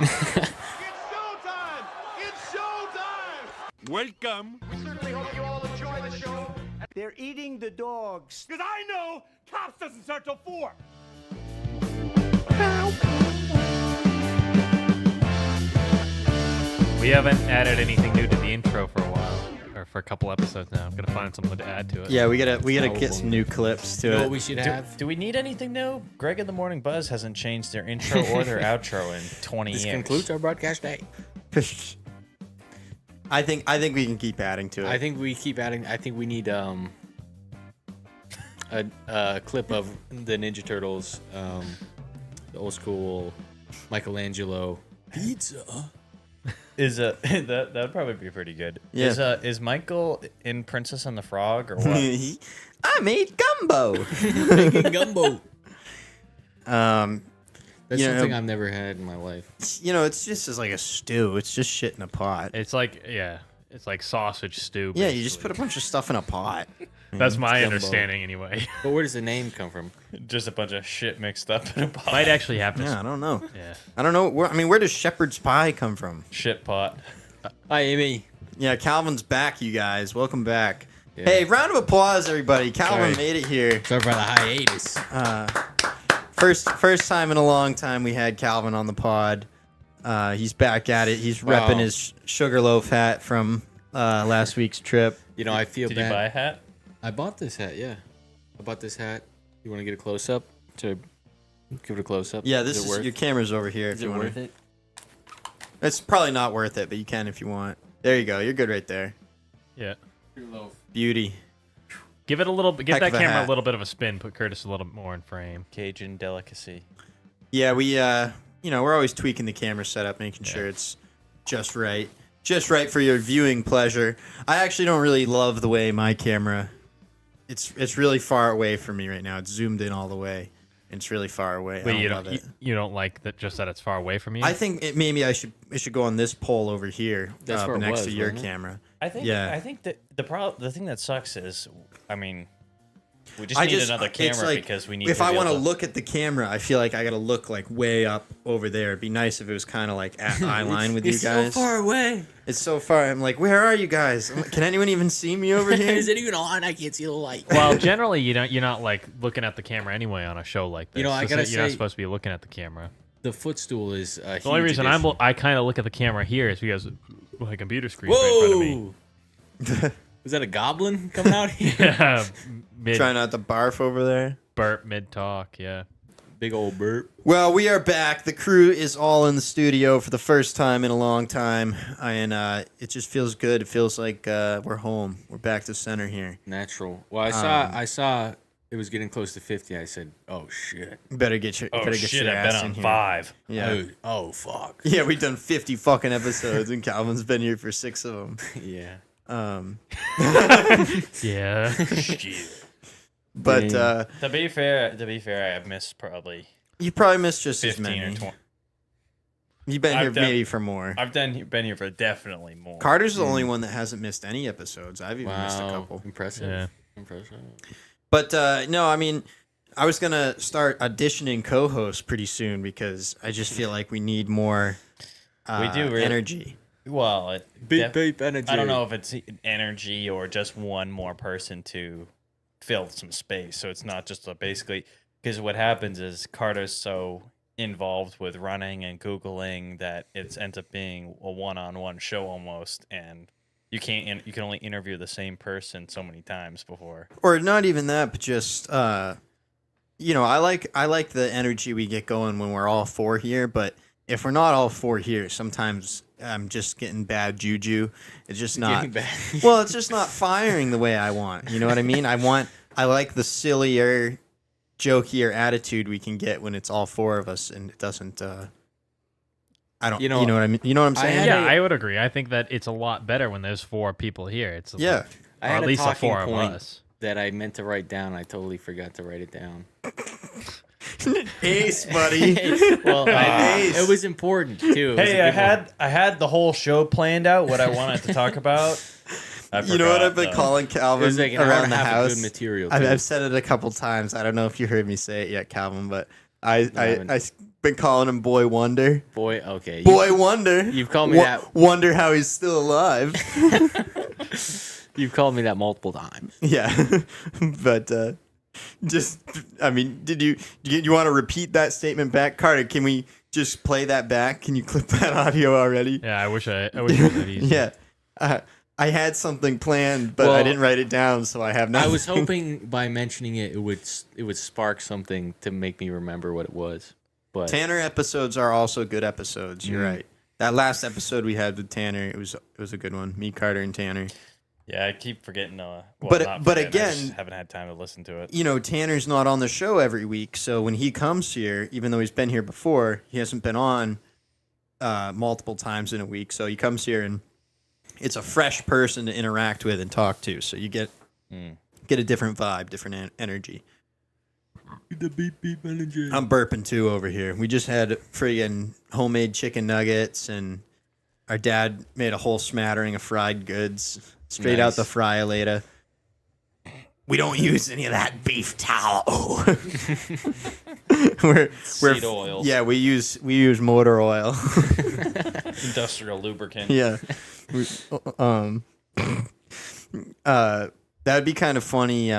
showtime! It's showtime! Welcome. We certainly hope you all enjoy the show. They're eating the dogs. Because I know Cops doesn't start till 4. We haven't added anything new to the intro for a while, or for a couple episodes now. I'm gonna find something to add to it. Yeah, we gotta get some new clips to You know it. what we should have? Do we need anything new? Greg and the Morning Buzz hasn't changed their intro or their outro in 20 This years. concludes our broadcast day. I think we can keep adding to it. I think we keep adding. I think we need a clip of the Ninja Turtles, the old school Michelangelo pizza. Is that'd probably be pretty good. Yeah. Is Michael in Princess and the Frog or what? I made gumbo. Making gumbo. That's You know, something I've never had in my life. It's just like a stew. It's just shit in a pot. It's like it's like sausage stew. Yeah, you just basically. put a bunch of stuff in a pot. That's my Gumbo. understanding anyway. But where does the name come from? Just a bunch of shit mixed up in a pot. Might actually have to. Yeah, I don't know. Yeah. I don't know. Where does shepherd's pie come from? Shit pot. Hi, Amy. Yeah, Calvin's back, you guys. Welcome back. Yeah. Hey, round of applause, everybody. Calvin Sorry. made it here. Sorry for the hiatus. First time in a long time we had Calvin on the pod. He's back at it. He's repping Wow. his Sugarloaf hat from last week's trip. You know, I feel Did bad. you buy a hat? I bought this hat. Yeah, I bought this hat. You want to get a close up? To give it a close up. Yeah, this is worth? your camera's over here. Is it worth it? It's probably not worth it, but you can if you want. There you go. You're good right there. Yeah. Beauty. Give it a little. Give Heck that of a camera hat. a little bit of a spin. Put Curtis a little more in frame. Cajun delicacy. Yeah, we we're always tweaking the camera setup, making sure it's just right. Just right for your viewing pleasure. I actually don't really love the way my camera it's really far away from me right now. It's zoomed in all the way. It's really far away. But I you don't love don't. it. You don't like that. Just that it's far away from you. I think maybe it should go on this pole over here, That's where it next was, to your wasn't it? camera. I think. Yeah. I think that the thing that sucks is, I mean, we just need another it's camera like, because we need. If to I be want to able look at the camera, I feel like I got to look like way up over there. It'd be nice if it was kind of like at eye line with you guys. so far away. It's so far. I'm like, where are you guys? Can anyone even see me over here? Is it even on? I can't see the light. Well, generally, you're not like looking at the camera anyway on a show like this. You know, I gotta you're not say- supposed to be looking at the camera. The footstool is a The only huge reason addition. I kind of look at the camera here is because my computer screen right in front of me. Whoa! Was that a goblin coming out here? Yeah, mid Try not to barf over there. burp, mid talk. Yeah. Big old burp. Well, we are back. The crew is all in the studio for the first time in a long time, and it just feels good. It feels like we're home. We're back to center here. Natural. Well, I saw it was getting close to 50. I said, "Oh shit! You better get your Oh better get shit! your I've been ass in on here. 5. Yeah. Oh fuck! Yeah, we've done 50 fucking episodes, and Calvin's been here for 6 of them. Yeah. Yeah. But To be fair, I've missed probably you probably missed just as 15 many. or 20. You've been here I've done- maybe for more. I've been here for definitely more. Carter's the only one that hasn't missed any episodes. I've even missed a Wow. couple. Impressive. Yeah. Impressive. But no, I mean, I was gonna start auditioning co-hosts pretty soon because I just feel like we need more. We do really- energy. Well, Beep beep energy. I don't know if it's energy or just one more person to fill some space. So it's not just basically because what happens is Carter's so involved with running and Googling that it ends up being a one-on-one show almost, and you can only interview the same person so many times before. Or not even that, but just I like the energy we get going when we're all 4 here, but if we're not all 4 here, sometimes I'm just getting bad juju. It's just not. Well, it's just not firing the way I want. You know what I mean? I like the sillier, jokier attitude we can get when it's all 4 of us, and it doesn't. I don't. You know what I mean? You know what I'm saying? Yeah, I would agree. I think that it's a lot better when there's 4 people here. It's Yeah. I or had at a least talking 4 of point us. that I meant to write down. I totally forgot to write it down. Ace, buddy. Well, Nice. it was important too. It was Hey, a I good one. had the whole show planned out, what I wanted to talk about. You know what I've been calling It Calvin was like an hour around and the a half house? of good material. I've too. said it a couple times. I don't know if you heard me say it yet, Calvin, but I haven't. been calling him Boy Wonder. Boy, okay. Boy Wonder. You've called me that. Wonder how he's still alive. You've called me that multiple times. Yeah, but I mean, did you want to repeat that statement back, Carter? Can we just play that back? Can you clip that audio already? Yeah, I wish I was that easy. Yeah, I had something planned, but I didn't write it down, so I have nothing. I was hoping by mentioning it, it would spark something to make me remember what it was. But Tanner episodes are also good episodes. You're right. That last episode we had with Tanner, it was a good one. Me, Carter, and Tanner. Yeah, I keep forgetting. But again, I just haven't had time to listen to it. You know, Tanner's not on the show every week, so when he comes here, even though he's been here before, he hasn't been on multiple times in a week. So he comes here and it's a fresh person to interact with and talk to. So you get a different vibe, different energy. the beep beep energy. I'm burping too over here. We just had friggin' homemade chicken nuggets, and our dad made a whole smattering of fried goods straight out the fry-a-lata. We don't use any of that beef tallow. we're Seed oils. Yeah, we use motor oil. Industrial lubricant. Yeah. That'd be kind of funny.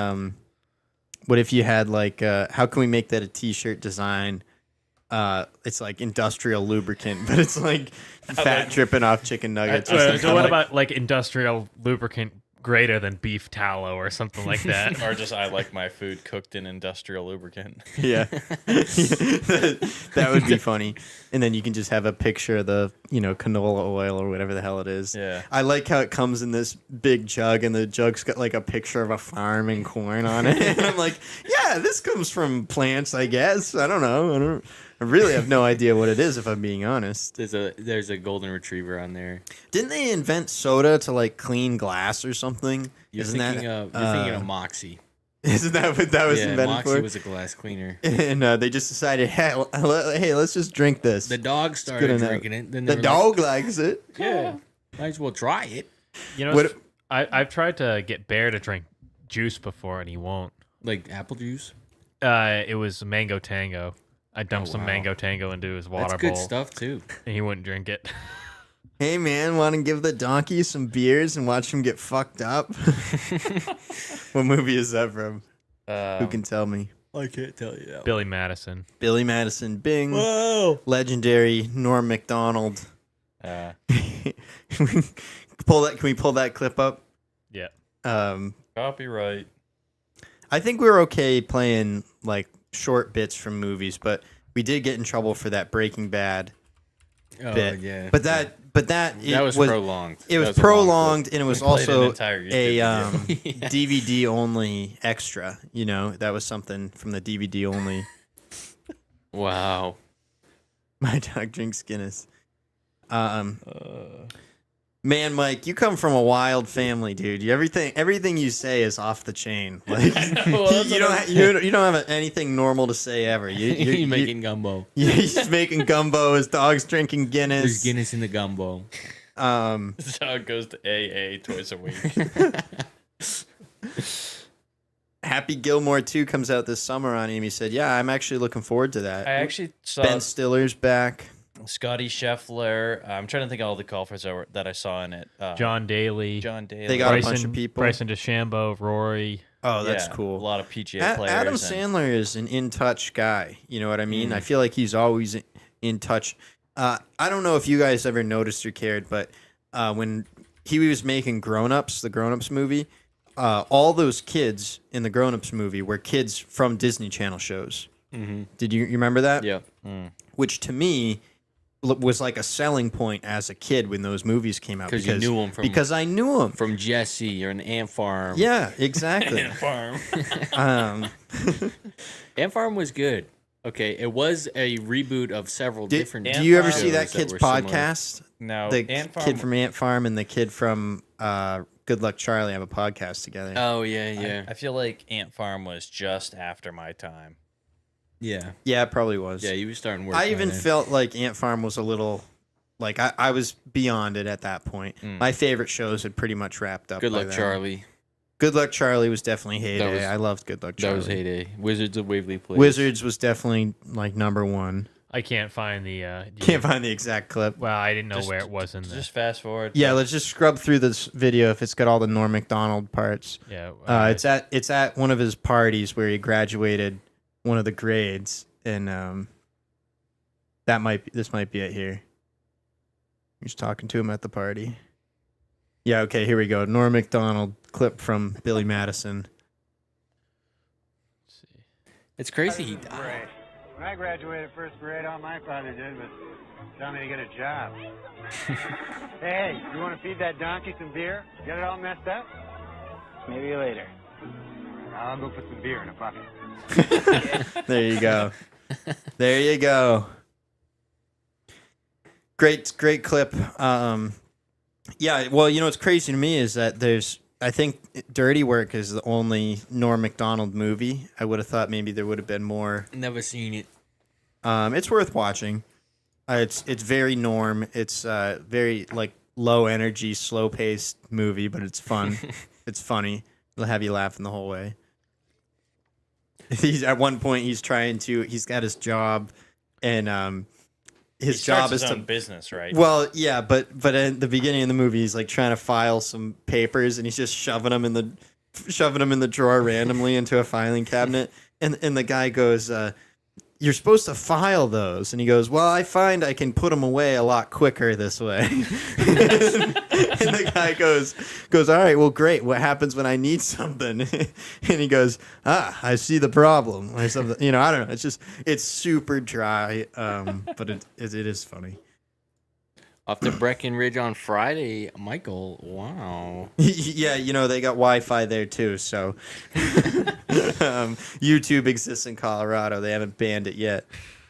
What if you had like, how can we make that a T-shirt design? It's like industrial lubricant, but it's like fat dripping off chicken nuggets. So what about like industrial lubricant greater than beef tallow or something like that? Or just I like my food cooked in industrial lubricant. Yeah. That would be funny. And then you can just have a picture of the, canola oil or whatever the hell it is. Yeah. I like how it comes in this big jug, and the jug's got like a picture of a farm and corn on it. And I'm like, yeah, this comes from plants, I guess. I don't know. I really have no idea what it is, if I'm being honest. There's a golden retriever on there. Didn't they invent soda to like clean glass or something? You're thinking of Moxie. Isn't that what that was invented Moxie for? was a glass cleaner. And they just decided, hey, let's just drink this. The dog started drinking it. Then the dog likes it. Yeah, might as well try it. I've tried to get Bear to drink juice before, and he won't. Like apple juice? It was Mango Tango. I dumped some Mango Tango into his water That's bowl. good stuff, too. And he wouldn't drink it. Hey, man, want to give the donkey some beers and watch him get fucked up? What movie is that from? Who can tell me? I can't tell you that. Billy Madison. Billy Madison, Bing. Whoa! Legendary Norm Macdonald. Yeah. Can we pull that clip up? Yeah. Copyright. I think we were okay playing like short bits from movies, but we did get in trouble for that Breaking Bad bit. Yeah. But that was prolonged. It was prolonged, and it was also entire a YouTube DVD only extra. That was something from the DVD only. Wow. My dog drinks Guinness. Man, Mike, you come from a wild family, dude. Everything you say is off the chain. Like you don't have anything normal to say ever. You're making gumbo. He's making gumbo. His dog's drinking Guinness. There's Guinness in the gumbo. This is how it goes to AA twice a week. Happy Gilmore 2 comes out this summer on him. He said, yeah, I'm actually looking forward to that. I actually saw Ben Stiller's back. Scotty Scheffler. I'm trying to think of all the golfers that I saw in it. John Daly. They got a bunch of people. Bryson DeChambeau, Rory. Oh, that's cool. A lot of PGA players. Adam Sandler is an in-touch guy. You know what I mean? I feel like he's always in touch. I don't know if you guys ever noticed or cared, but when he was making Grown Ups, the Grown Ups movie, all those kids in the Grown Ups movie were kids from Disney Channel shows. Mm-hmm. Did you remember that? Yeah. Which to me was like a selling point as a kid when those movies came out. Because you knew them because I knew them. From Jesse or an Ant Farm. Yeah, exactly. Ant Farm. Ant Farm was good. Okay, it was a reboot of several different. Do you ever see that shows kid's were similar. podcast? No, The Ant Farm. kid from Ant Farm and the kid from Good Luck Charlie have a podcast together. Oh yeah. I feel like Ant Farm was just after my time. Yeah. Yeah, it probably was. Yeah, you were starting work. I even then. felt like Ant Farm was a little, like I was beyond it at that point. My favorite shows had pretty much wrapped up. Good by Luck then. Charlie. Good Luck Charlie was definitely heyday. was- I loved Good Luck Charlie. That was heyday. Wizards of Waverly Place. Wizards was definitely like number one. I can't find the. Can't find the exact clip. Well, I didn't know where it was in there. Just fast forward. Yeah, let's just scrub through this video if it's got all the Norm Macdonald parts. Yeah. It's at one of his parties where he graduated one of the grades, and this might be it here. He's talking to him at the party. Yeah, okay, here we go. Norm Macdonald clip from Billy Madison. Let's see. It's crazy he died. When I graduated first grade, all my father did was tell me to get a job. Hey, you want to feed that donkey some beer? Get it all messed up? Maybe later. I'll go put some beer in a bucket. There you go. There you go. Great clip. Yeah, well, what's crazy to me is that I think Dirty Work is the only Norm Macdonald movie. I would have thought maybe there would have been more. Never seen it. It's worth watching. It's very Norm. It's very like low energy, slow paced movie, but it's fun. It's funny. It'll have you laughing the whole way. He's at one point he's got his job, and his job is his to own business, right? Well, yeah, but at the beginning of the movie, he's like trying to file some papers, and he's just shoving them in the drawer randomly into a filing cabinet, and the guy goes, "You're supposed to file those," and he goes, "Well, I find I can put them away a lot quicker this way." And the guy goes, "All right, well, great. What happens when I need something?" And he goes, "I see the problem," or something. I don't know. It's super dry, but it is funny. Off to Breckenridge on Friday, Michael. Wow. Yeah, they got Wi-Fi there too. So YouTube exists in Colorado. They haven't banned it yet.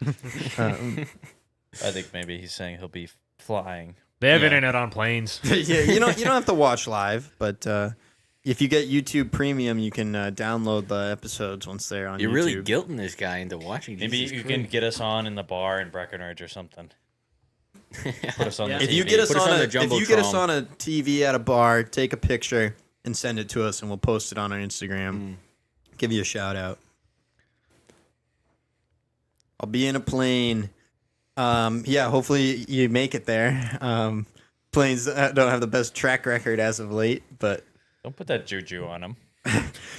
I think maybe he's saying he'll be flying. They have internet on planes. Yeah, you don't have to watch live, but if you get YouTube Premium, you can download the episodes once they're on You're YouTube. really guilting this guy into watching. Maybe you can get us on in the bar in Breckenridge or something. Put us on the If TV. you get us Put us on on a the if you get us Jumbotron. on a TV at a bar, take a picture and send it to us, and we'll post it on our Instagram. Give you a shout out. I'll be in a plane. Yeah, hopefully you make it there. Planes don't have the best track record as of late, but Don't put that juju on him.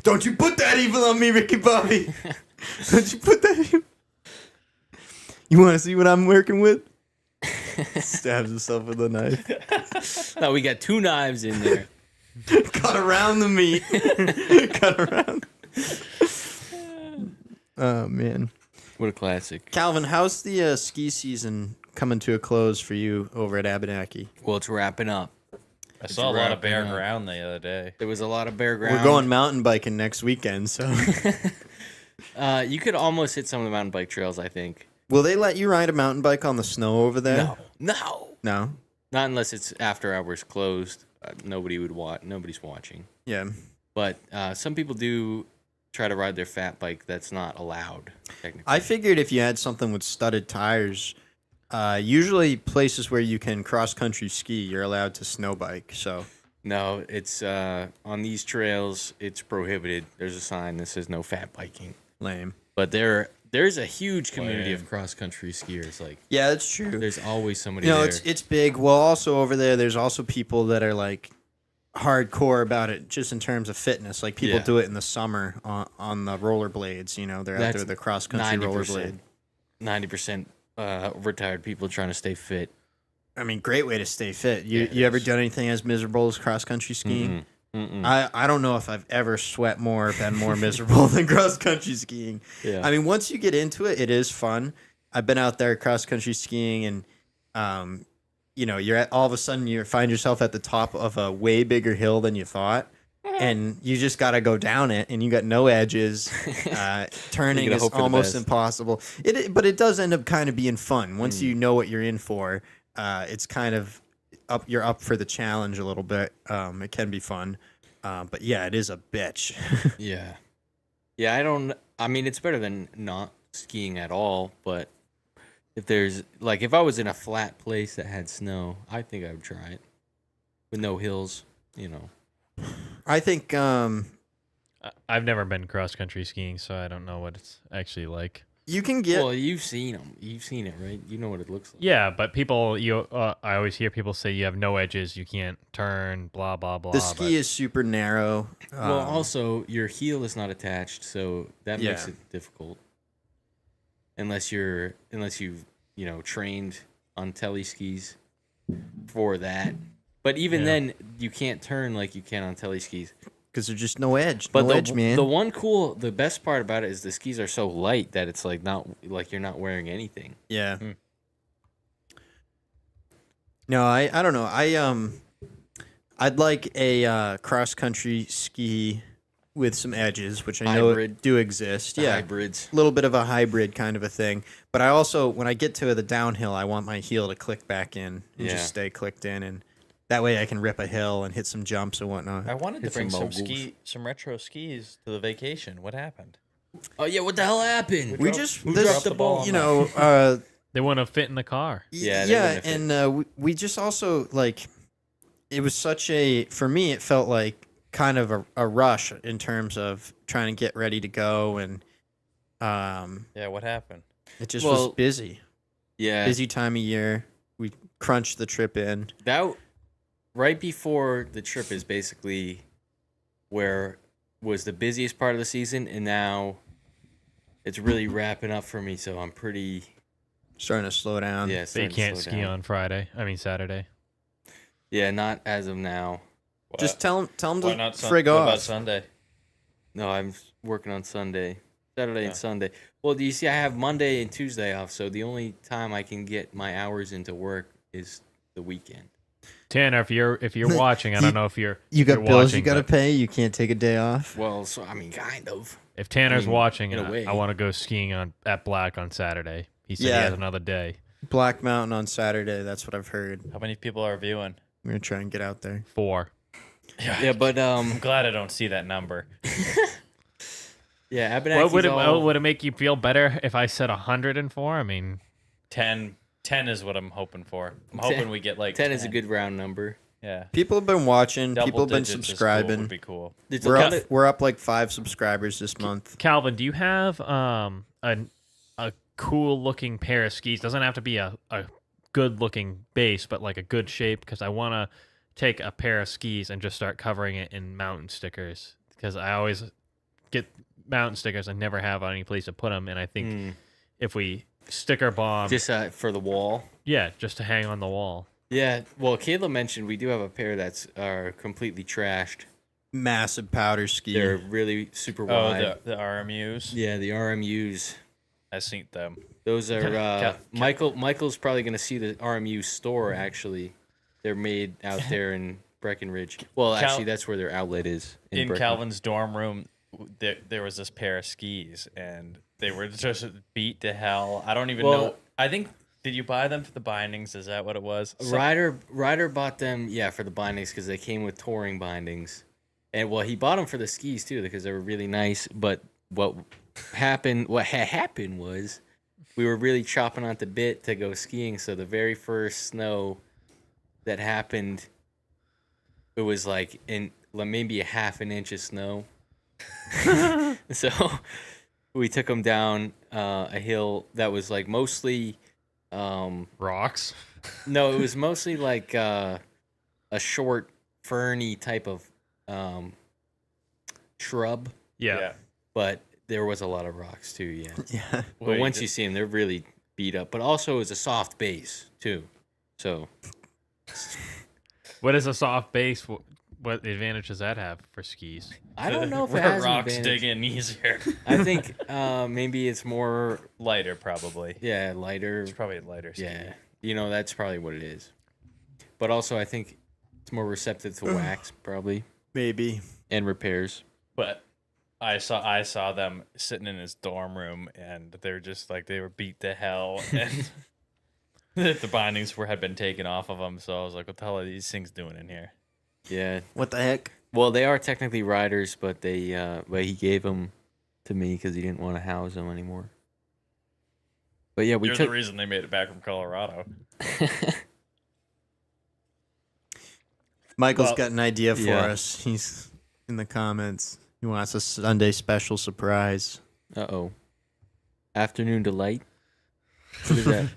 don't you put that evil on me, Ricky Bobby. Don't you put that evil. You want to see what I'm working with? Stabs himself with a knife. No, we got 2 knives in there. Cut around the meat. Cut around. Oh, man. What a classic. Calvin, how's the ski season coming to a close for you over at Abenaki? Well, it's wrapping up. I saw a lot of bare wrapping up. ground the other day. There was a lot of bare ground. We're going mountain biking next weekend, so. You could almost hit some of the mountain bike trails, I think. Will they let you ride a mountain bike on the snow over there? No. No? Not unless it's after hours closed. Nobody's watching. Yeah. But some people do try to ride their fat bike. That's not allowed, technically. I figured if you had something with studded tires, usually places where you can cross-country ski, you're allowed to snow bike, so. No, it's on these trails, it's prohibited. There's a sign that says no fat biking. Lame. But there's a huge community Lame. of cross-country skiers. Like, Yeah, that's true. there's always somebody there. it's big. Well, also over there's also people that are like hardcore about it, just in terms of fitness. Like people Yeah. do it in the summer on the rollerblades. They're out That's there with the cross country 90%. rollerblade. 90% retired people trying to stay fit. I mean, great way to stay fit. You Yeah, it ever is. done anything as miserable as cross country skiing? Mm-mm. I don't know if I've ever sweat more or been more miserable than cross country skiing. Yeah. I mean, once you get into it, it is fun. I've been out there cross country skiing, and you're all of a sudden you find yourself at the top of a way bigger hill than you thought, and you just got to go down it, and you got no edges. Turning gotta is hope for the almost best. impossible. But it does end up kind of being fun once you know what you're in for. It's kind of up. You're up for the challenge a little bit. It can be fun, but yeah, it is a bitch. Yeah. Yeah, I mean, it's better than not skiing at all, but if I was in a flat place that had snow, I think I would try it. With no hills, I think I've never been cross country skiing, so I don't know what it's actually like. You can get Well, you've seen them. You've seen it, right? You know what it looks like. Yeah, but people, I always hear people say you have no edges, you can't turn, blah blah blah. the ski is super narrow. Well, also your heel is not attached, so that makes Yeah. it difficult. Unless you've trained on tele skis for that. But even then, you can't turn like you can on tele skis. because there's just no edge. But no edge, man. the best part about it is the skis are so light that it's like not like you're not wearing anything. Yeah. No, I don't know. I'd like a cross country ski with some edges, which I know Hybrid. do exist. Yeah, Hybrids. a little bit of a hybrid kind of a thing. But I also, when I get to the downhill, I want my heel to click back in and Yeah. just stay clicked in, and that way I can rip a hill and hit some jumps and whatnot. I wanted to Hit some bring moguls. some retro skis to the vacation. What happened? Oh yeah, what the hell happened? We dropped- just who this, dropped the ball on you that? know. They want to fit in the car. Yeah, they Yeah, wouldn't have and we just also like it was such a for me it felt like kind of a rush in terms of trying to get ready to go, and Yeah, what happened? it just was Well, busy. Yeah, Busy time of year. We crunched the trip in. that right before the trip is basically where was the busiest part of the season, and now it's really wrapping up for me. So I'm pretty Starting to slow down. yeah. So you starting to can't slow ski down. on Saturday. Yeah, not as of now. Just tell them Why to not frig what about off. Sunday? No, I'm working on Sunday, Saturday, Yeah. and Sunday. Well, do you see? I have Monday and Tuesday off, so the only time I can get my hours into work is the weekend. Tanner, if you're watching, I don't know if you're You got you're bills watching, you got to but pay. You can't take a day off. Well, so I mean, kind of. If Tanner's I mean, watching, in a way. I want to go skiing at Black on Saturday. He said Yeah. he has another day. Black Mountain on Saturday. That's what I've heard. How many people are viewing? I'm gonna try and get out there. 4. Yeah, but I'm glad I don't see that number. yeah, What Abenaki's would it all- would it make you feel better if I said 104? I mean, 10 is what I'm hoping for. I'm 10 hoping we get like 10 is a good round number. Yeah. People have been watching. Double People have been digits is cool, subscribing. would be cool. It's We're a up. lot of- We're up like 5 subscribers this month. Calvin, do you have a cool looking pair of skis? Doesn't have to be a good looking base, but like a good shape, because I want to take a pair of skis and just start covering it in mountain stickers, because I always get mountain stickers and never have any place to put them, and I think if we sticker bomb, just for the wall. yeah, just to hang on the wall. Yeah, well, Kayla mentioned we do have a pair that's are completely trashed. Massive powder ski. They're really super Oh, wide. the RMUs. Yeah, the RMUs. I seen them. Those are Ca- Michael's probably going to see the RMU store. Actually, they're made out there in Breckenridge. Well, Cal- actually, that's where their outlet is In Breckenridge. Calvin's dorm room, there was this pair of skis, and they were just beat to hell. I don't even Well- know. I think, did you buy them for the bindings? Is that what it was? Ryder bought them, yeah, for the bindings because they came with touring bindings, and well, he bought them for the skis too because they were really nice. But what happened was we were really chopping on the bit to go skiing. So the very first snow that happened, it was like maybe a half an inch of snow. So we took them down a hill that was like mostly. Rocks. No, it was mostly like a short, ferny type of shrub, Yeah. but there was a lot of rocks too. Yeah, Yeah. but Wait, once you see them, they're really beat up. But also, it was a soft base too. So What is a soft base? What advantage does that have for skis? I don't know if it Where has an rocks advantage. dig in easier. I think maybe it's more Lighter, probably. lighter. It's probably a lighter ski. Yeah, that's probably what it is. But also, I think it's more receptive to wax probably Maybe. and repairs. But I saw them sitting in his dorm room, and they're just like they were beat to hell, and the bindings had been taken off of them. So I was like, "What the hell are these things doing in here?" Yeah. What the heck? Well, they are technically riders, but but he gave them to me because he didn't want to house them anymore. But yeah, we You're took. the reason they made it back from Colorado. Michael's Well, got an idea for yeah. us. He's in the comments. He wants a Sunday special surprise. Uh-oh. Afternoon Delight. What is that?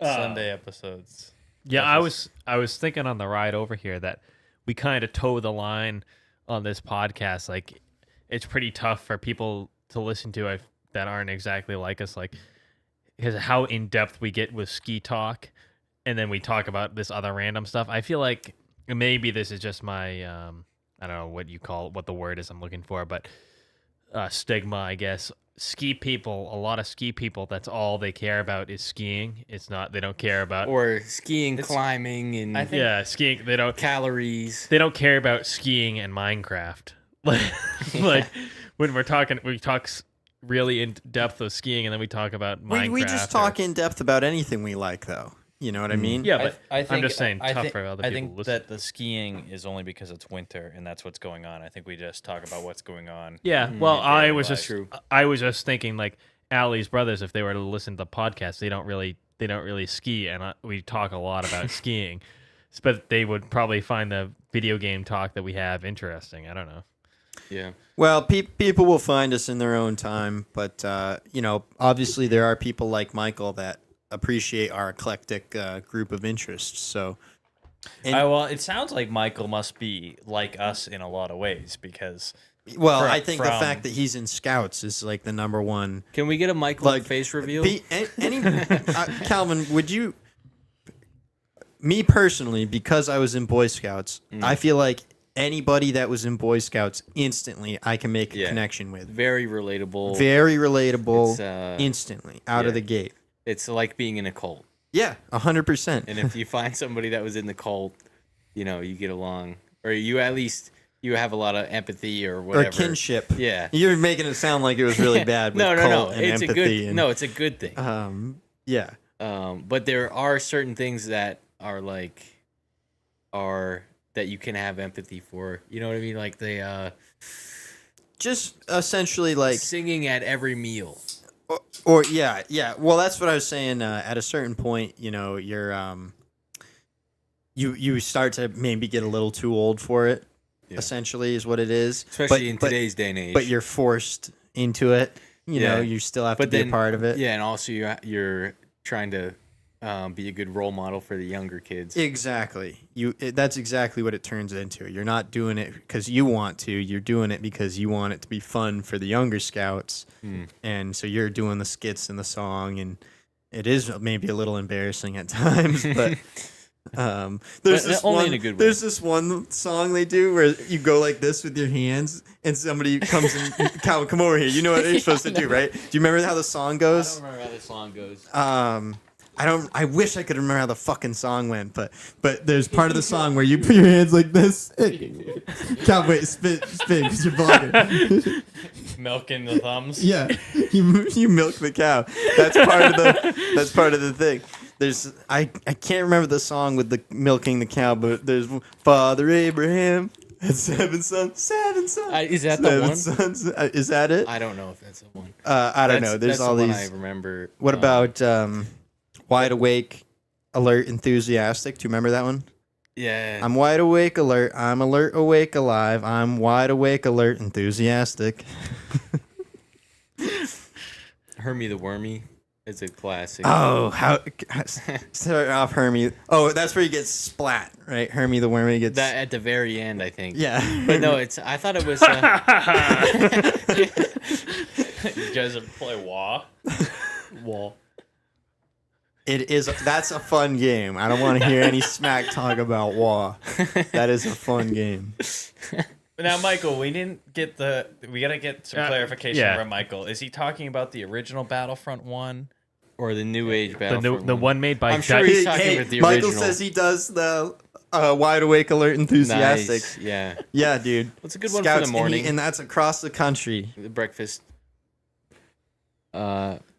Sunday episodes. Yeah, I was thinking on the ride over here that we kind of toe the line on this podcast. Like, it's pretty tough for people to listen to that aren't exactly like us. Like, because how in depth we get with ski talk, and then we talk about this other random stuff. I feel like maybe this is just my I don't know what the word is I'm looking for, but stigma, I guess. Ski people, a lot of ski people, that's all they care about is skiing. They don't care about Or skiing, climbing, and skiing. They don't calories. They don't care about skiing and Minecraft. Like when we talk really in depth of skiing, and then we talk about Minecraft. We just talk in depth about anything we like, though. You know what I mean? Yeah, but I think, I'm just saying, I tough think, for other I people. think to listen. that the skiing is only because it's winter and that's what's going on. I think we just talk about what's going on. Yeah, well, I daily was life. just True. I was just thinking like Allie's brothers. If they were to listen to the podcast, they don't really ski, and we talk a lot about skiing, but they would probably find the video game talk that we have interesting. I don't know. Yeah. Well, people will find us in their own time, but obviously there are people like Michael that appreciate our eclectic group of interests. So, Well, it sounds like Michael must be like us in a lot of ways because. I think the fact that he's in Scouts is like the number one. Can we get a Michael face reveal? Calvin, would you? Me personally, because I was in Boy Scouts, I feel like anybody that was in Boy Scouts instantly I can make a connection with. Very relatable. Very relatable. It's, instantly out of the gate. It's like being in a cult. Yeah, 100%. And if you find somebody that was in the cult, you get along, or you at least you have a lot of empathy or whatever. Or kinship. Yeah. You're making it sound like it was really bad with no. cult and It's empathy. it's a good thing. Yeah. But there are certain things that are that you can have empathy for. You know what I mean? Like they just essentially like singing at every meal. Or yeah. Well, that's what I was saying. At a certain point, you're you start to maybe get a little too old for it. Yeah. Essentially, is what it is. Especially in today's day and age. But you're forced into it. You still have to be a part of it. Yeah, and also you're trying to be a good role model for the younger kids. Exactly. That's exactly what it turns into. You're not doing it because you want to. You're doing it because you want it to be fun for the younger scouts. And so you're doing the skits and the song, and it is maybe a little embarrassing at times, but there's this one song they do where you go like this with your hands, and somebody comes and Calvin, come over here. You know what you're supposed to do, right? Do you remember how the song goes? I don't remember how the song goes. I wish I could remember how the fucking song went, but there's part of the song where you put your hands like this. Calvin, wait, spin, because you're vlogging. Milking the thumbs. Yeah, you milk the cow. That's part of the thing. There's I can't remember the song with the milking the cow, but there's Father Abraham had 7 sons. Is that the one? Sons. Is that it? I don't know if that's the one. I don't know. There's that's all the these. one I remember. What about Wide Awake, Alert, Enthusiastic? Do you remember that one? Yeah. I'm wide awake, alert. I'm alert, awake, alive. I'm wide awake, alert, enthusiastic. Hermie the Wormy is a classic. Oh, start off Hermie. Oh, that's where he gets splat, right? Hermie the Wormy gets that at the very end, I think. Yeah, but no, I thought it was. You guys ever play WoW? Wall. That's a fun game. I don't want to hear any smack talk about WoW. That is a fun game. Now, Michael, we gotta get some clarification from Michael. Is he talking about the original Battlefront 1? Or the New Age Battlefront? The one made by I'm sure he's talking about the Michael original. says he does the wide awake, alert, enthusiastic. Nice. Yeah. Yeah, dude. It's a good one for the morning. And that's across the country. The breakfast.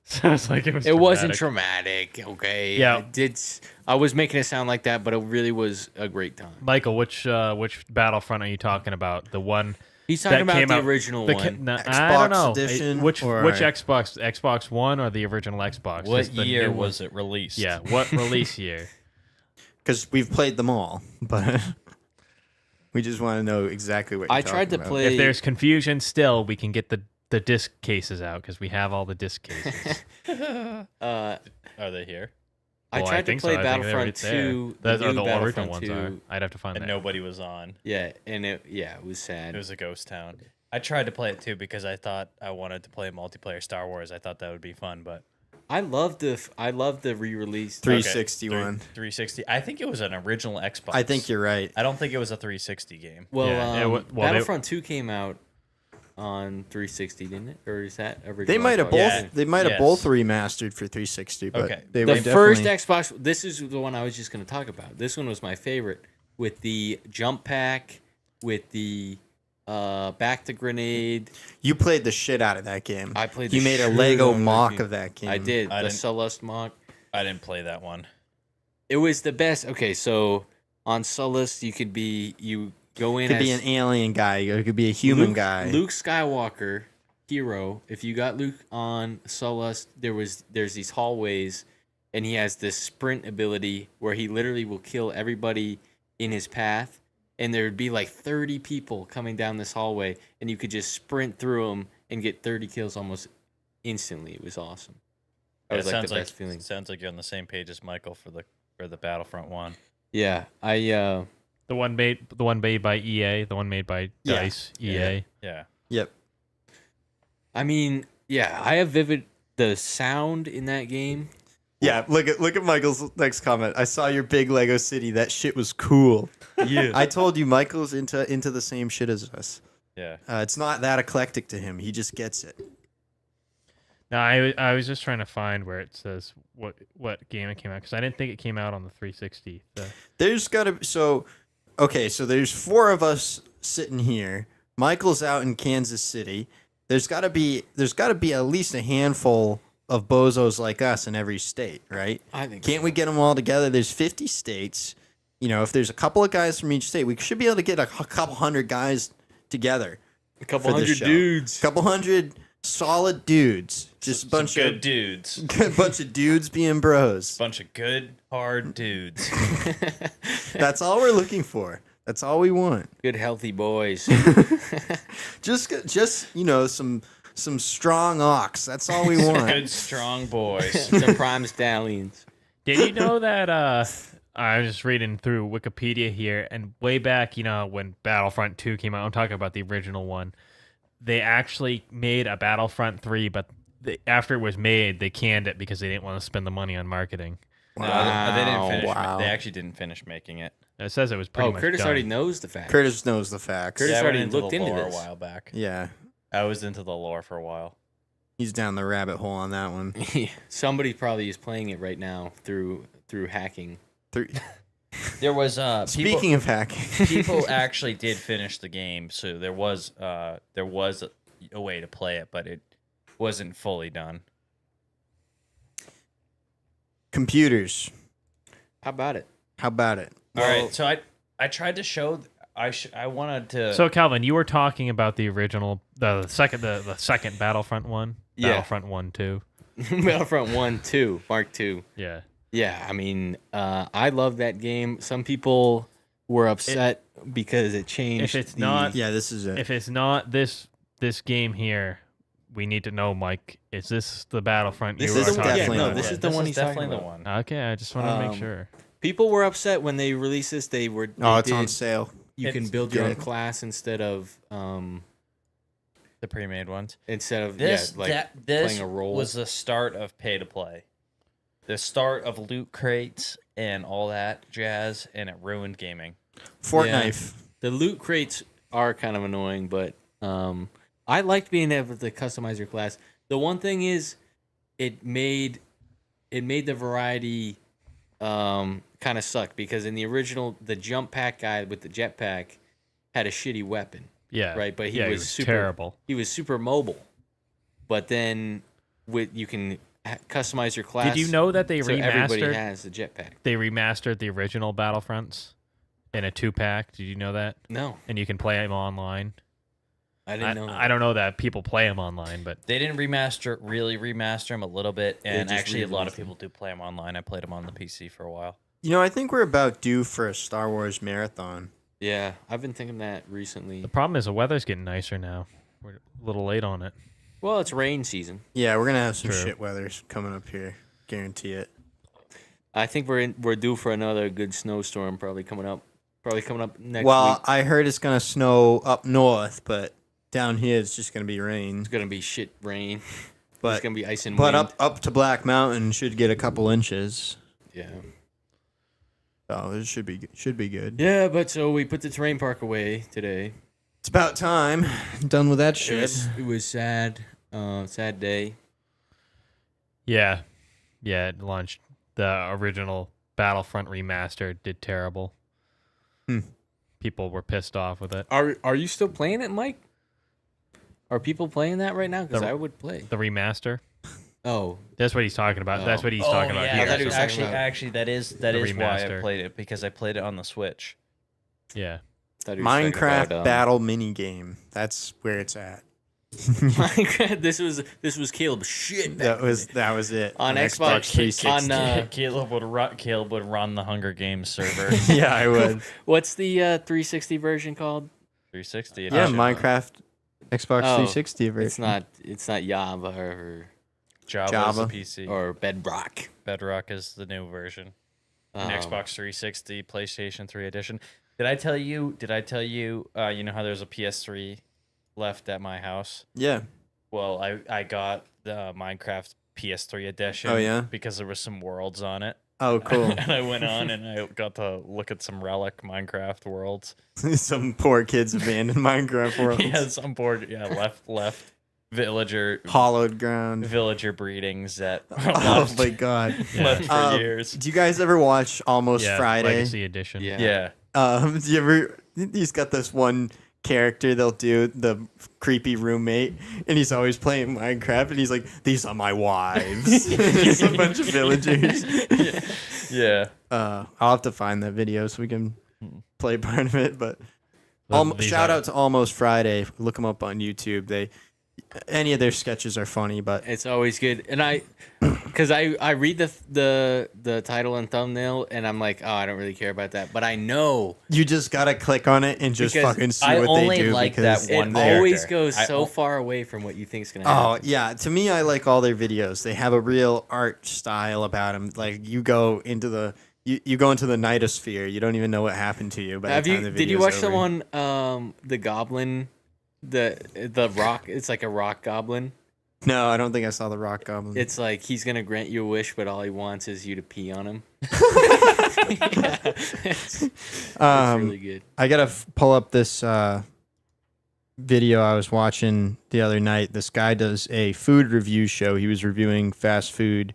Sounds like it was. It wasn't traumatic, okay. Yeah. I was making it sound like that, but it really was a great time. Michael, which Battlefront are you talking about? The one he's talking that about came the out, original one. Xbox I don't know. edition. Which Xbox One or the original Xbox? What year was it released? Yeah, what release year? Because we've played them all, but we just want to know exactly what you're I tried to about. play. If there's confusion still, we can get the the disc cases out because we have all the disc cases. Uh, Are they here? I Well, tried to think play so. I think they're Battlefront right there. 2. Those are new the original Battlefront ones. 2. I'd have to find And that. nobody was on. Yeah, and it was sad. It was a ghost town. I tried to play it too because I thought I wanted to play multiplayer Star Wars. I thought that would be fun, but I love the re-release. 360 one. 360. I think it was an original Xbox. I think you're right. I don't think it was a 360 game. Well, Yeah, well, Battlefront 2 came out on 360, didn't it? Or is that original? They might have Xbox? both. Yeah. They might have Yes. both remastered for 360. But Okay. they The were first definitely- Xbox. This is the one I was just going to talk about. This one was my favorite, with the jump pack, with the back to grenade. You played the shit out of that game. I played. You the made a shit Lego out of that mock game. of that game. I did I the didn't- Sullust mock. I didn't play that one. It was the best. Okay, so on Sullust you could go in Could as be an alien guy. Or it could be a human Luke, guy. Luke Skywalker, hero. If you got Luke on Sullust, there's these hallways, and he has this sprint ability where he literally will kill everybody in his path. And there would be like 30 people coming down this hallway, and you could just sprint through them and get 30 kills almost instantly. It was awesome. That was like the best feeling. Sounds like you're on the same page as Michael for the Battlefront one. Yeah, the one made by EA, the one made by Yeah. DICE, EA. Yeah. Yep. I mean, yeah, I have the sound in that game. Yeah. Look at Michael's next comment. I saw your big Lego city. That shit was cool. Yeah. I told you Michael's into the same shit as us. Yeah. It's not that eclectic to him. He just gets it. No, I was just trying to find where it says what game it came out because I didn't think it came out on the 360. There's gotta so there's 4 of us sitting here. Michael's out in Kansas City. There's gotta be at least a handful of bozos like us in every state, right? I think. Can't we get them all together? There's 50 states. You know, if there's a couple of guys from each state, we should be able to get a couple hundred guys together. A couple for this hundred show. dudes. Couple hundred solid dudes. Just a bunch Some good of dudes. bunch of dudes being bros. Bunch of good hard dudes. That's all we're looking for. That's all we want. Good healthy boys. Just you know, some strong ox. That's all we want. Good strong boys. Some prime stallions. Did you know that I was just reading through Wikipedia here, and way back, you know, when Battlefront 2 came out, I'm talking about the original one, they actually made a Battlefront 3, but after it was made, they canned it because they didn't want to spend the money on marketing. No, they didn't finish. Wow. They actually didn't finish making it. It says it was pretty Oh, much Curtis done. already knows the fact. Curtis knows the facts. Curtis Yeah, I went already into looked the into lore this. a while back. Yeah, I was into the lore for a while. he's down the rabbit hole on that one. Somebody probably is playing it right now through hacking. There was Speaking of hacking, people actually did finish the game, so there was a way to play it, but it wasn't fully done. computers. How about it? How about it? All right, so I tried to show. I wanted to. So Calvin, you were talking about the original, the second Battlefront one, Yeah. Battlefront 1, 2. Battlefront 1, 2, Mark 2. Yeah. Yeah, I mean, I love that game. Some people were upset because it changed. If it's not, Yeah, this is it. if it's not this game here, we need to know, Mike. Is this the Battlefront This you is are the one- talking yeah, no, about? this is the one he's talking definitely the about. one. Okay, I just want to make Um, sure. People were upset when they released this. They Oh, it's on sale. You can It's build your own good. class instead of The pre-made ones. this This playing a role. was the start of pay to play, the start of loot crates and all that jazz, and it ruined gaming. Fortnite. The loot crates are kind of annoying, but I liked being able to customize your class. The one thing is, it made the variety kind of suck because in the original, the jump pack guy with the jetpack had a shitty weapon, Yeah. right? But he yeah, was super terrible. He was super mobile, but then you can customize your class. Did you know that they so everybody remastered? has the jetpack? They remastered the original Battlefronts in a 2-pack. Did you know that? No, And you can play them online. I didn't know that. I don't know that people play them online, but They didn't really remaster them a little bit, and just actually a lot of re-released them. people do play them online. I played them on the PC for a while. You know, I think we're about due for a Star Wars marathon. Yeah, I've been thinking that recently. the problem is the weather's getting nicer now. We're a little late on it. Well, it's rain season. Yeah, we're gonna have some True. shit weather coming up here. Guarantee it. I think we're due for another good snowstorm probably coming up. Next Well, week. I heard it's gonna snow up north, but down here it's just gonna be rain. It's gonna be shit rain. But It's gonna be ice and but wind. up to Black Mountain should get a couple inches. Yeah. So it should be good. Yeah, but so we put the terrain park away today. It's about time. Done with that shit. It was sad. Sad day. Yeah, it launched. The original Battlefront remaster did terrible. People were pissed off with it. Are you still playing it, Mike? Are people playing that right now? Because The- I would play. The remaster. Oh, That's what he's talking about. That's what he's talking about yeah, here. I thought he was talking about- actually, that is The why I remaster. played it, because I played it on the Switch. Yeah. thought he was talking Minecraft about, battle mini game. That's where it's at. Minecraft. This was Caleb's shit. That was it. On Xbox 360. on Caleb would run the Hunger Games server. Yeah, I would. what's the 360 version called? 360. Yeah, edition. Minecraft Xbox Oh, 360 version. It's not Java Java Java. is the PC. or Bedrock. Bedrock is the new version. Um, Xbox 360, PlayStation 3 edition. Did I tell you? You know how there's a PS3 left at my house? Yeah. Well, I got the Minecraft PS3 edition. Oh, yeah? Because there was some worlds on it. Oh, cool. And I went on and I got to look at some relic Minecraft worlds. Some poor kids abandoned Minecraft world. Yeah, some board. Yeah, left villager Hollowed ground. breedings that Oh my god. left for years. Do you guys ever watch Almost Yeah, Friday? Legacy Edition. Yeah. Yeah. Do you ever? He's got this one character they'll do, the creepy roommate, and he's always playing Minecraft, and he's like, "These are my wives." It's a bunch of villagers. Yeah. I'll have to find that video so we can play part of it. But These shout are- out to Almost Friday. Look them up on YouTube. Any of their sketches are funny, but It's always good, and because I read the title and thumbnail, and I'm like, oh, I don't really care about that, but I know you just gotta click on it and just Because fucking see I what only they do. like because that one it always character. goes I so o- far away from what you think is gonna Oh happen. yeah, to me, I like all their videos. They have a real art style about them. Like you go into the nightosphere. You don't even know what happened to you. By Have the time you? the Did you video's watch the over. one, the Goblin, the rock? It's like a rock goblin. No, I don't think I saw the Rock Goblin. It's like he's gonna grant you a wish, but all he wants is you to pee on him. It's really good. I gotta pull up this video I was watching the other night. This guy does a food review show. He was reviewing fast food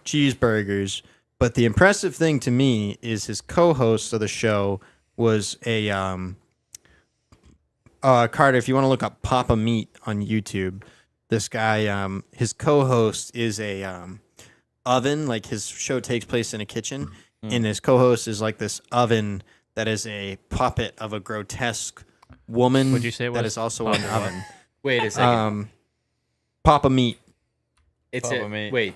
cheeseburgers. But the impressive thing to me is his co-host of the show was a Carter. If you want to look up Papa Meat on YouTube, this guy, his co-host is a oven. Like his show takes place in a kitchen, and his co-host is like this oven that is a puppet of a grotesque woman. What'd you say it that was? is also an Papa oven. Wait a second. Papa Meat. It's Papa a Meat. wait.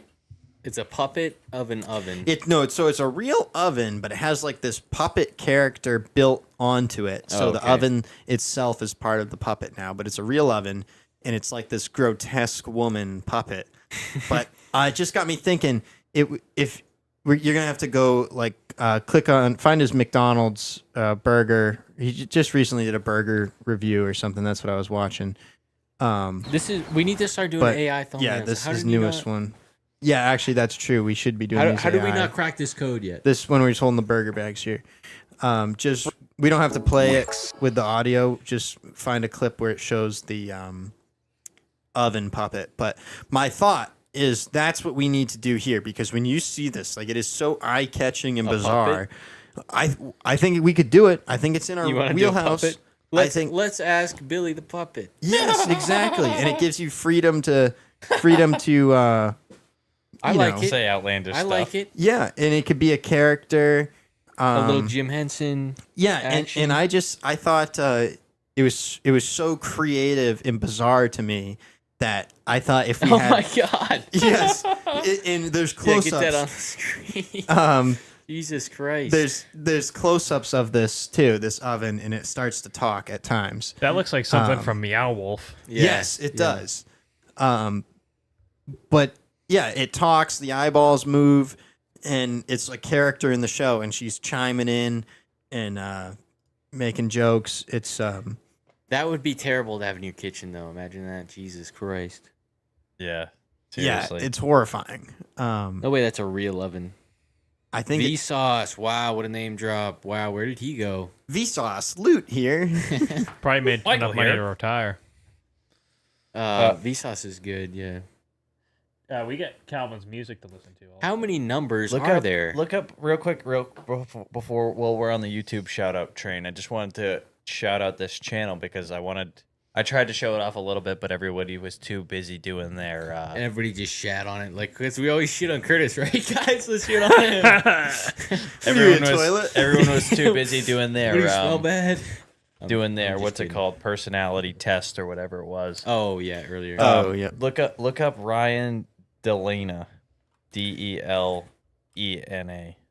It's a puppet of an oven. It's a real oven, but it has like this puppet character built onto it. So the okay. oven itself is part of the puppet now, but it's a real oven, and it's like this grotesque woman puppet. But it just got me thinking, you're gonna have to go find his McDonald's burger. He just recently did a burger review or something. That's what I was watching. We need to start doing But AI thumbnails. yeah, this How is did we newest not- one. Yeah, actually, that's true. We should be doing. How these do we AI. not crack this code yet? This when we're just holding the burger bags here. Just we don't have to play it with the audio. Just find a clip where it shows the oven puppet. But my thought is that's what we need to do here, because when you see this, like, it is so eye catching and bizarre. I think we could do it. I think it's in our You want to do a wheelhouse. puppet? Let's ask Billy the puppet. Yes, exactly, and it gives you freedom to. I you like know. it. Say outlandish I stuff. like it. Yeah, and it could be a character. A little Jim Henson. Yeah, action. and I thought it was so creative and bizarre to me that I thought if we Oh had my god. yes, and there's Yeah, close-ups. get that on the screen. Jesus Christ. There's close-ups of this too, this oven, and it starts to talk at times. That looks like something from Meow Wolf. Yeah, Yes, it yeah. does. But yeah, it talks, the eyeballs move, and it's a character in the show, and she's chiming in and making jokes. It's That would be terrible to have in your kitchen, though. Imagine that. Jesus Christ. Yeah. Seriously. yeah, it's horrifying. No way that's a real oven. I think Vsauce. Wow, what a name drop. Wow, where did he go? Vsauce loot here. Probably made Michael enough money here. to retire. Vsauce is good, yeah. We get Calvin's music to listen to. How many numbers are there? Look up real quick, before we're on the YouTube shout out train. I just wanted to shout out this channel because I tried to show it off a little bit, but everybody was too busy doing their. And everybody just shat on it, like, because we always shit on Curtis, right, guys? Let's shit on him. Everyone was too busy doing What, do you their smell bad? doing their I'm just what's kidding. it called, personality test or whatever it was. Oh yeah, earlier. Oh yeah. Look up Ryan Delena, Delena.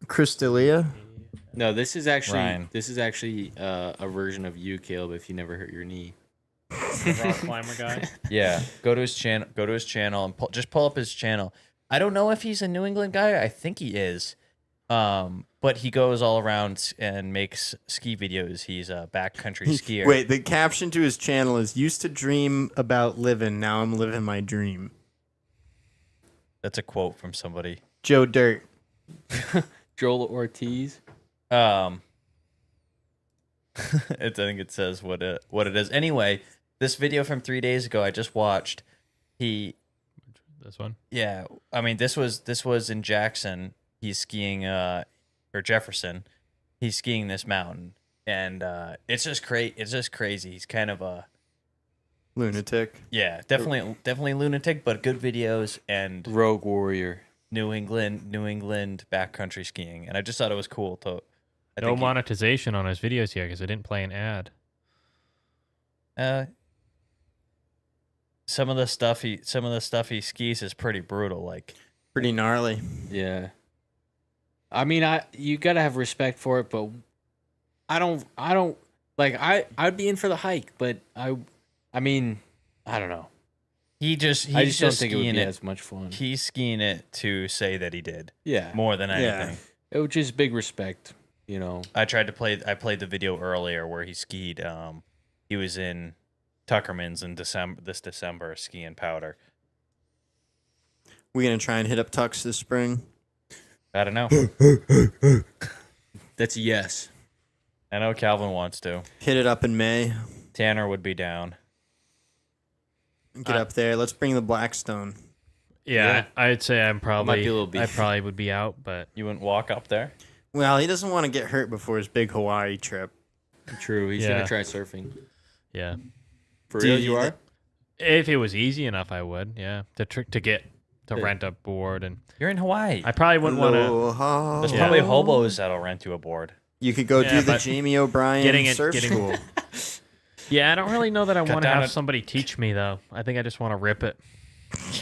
Crystalia. No, this is actually Ryan. a version of you, Caleb. If you never hurt your knee. Rock climber guy. Yeah, go to his channel and just pull up his channel. I don't know if he's a New England guy. I think he is. But he goes all around and makes ski videos. He's a backcountry skier. Wait, the caption to his channel is "Used to dream about living, now I'm living my dream." That's a quote from somebody. Joe Dirt. Joel Ortiz. I think it says what it is. Anyway, this video from 3 days ago I just watched. This one. Yeah, I mean this was in Jackson. He's skiing or Jefferson. He's skiing this mountain, and it's just crazy. He's kind of a Lunatic. yeah, definitely lunatic, but good videos and Rogue Warrior. New England backcountry skiing, and I just thought it was cool to. No monetization on his videos here because I didn't play an ad. Some of the stuff he skis is pretty brutal. Like Pretty gnarly. Yeah. I mean, you gotta have respect for it, but I don't like. I'd be in for the hike, but I mean, I don't know. I just don't think it would skiing be it. as much fun. He's skiing it to say that he did. Yeah. More than anything. It was just big respect, you know. I played the video earlier where he skied. He was in Tuckerman's in this December skiing powder. We gonna try and hit up Tux this spring? I don't know. That's a yes. I know Calvin wants to. Hit it up in May. Tanner would be down. Get up there. Let's bring the Blackstone. Yeah, I'd say I Might be a little beef. probably would be out, but You wouldn't walk up there? Well, he doesn't want to get hurt before his big Hawaii trip. True. He's Yeah. gonna try surfing. yeah, For Do real, you- you are? if it was easy enough, I would. Yeah, to rent a board, and You're in Hawaii. I probably wouldn't want to. Aloha. There's Yeah. probably hobos that'll rent you a board. You could go Yeah, do the but Jamie O'Brien getting it- surf getting- school. Yeah, I don't really know that I want to down have a- somebody teach me though. I think I just want to rip it.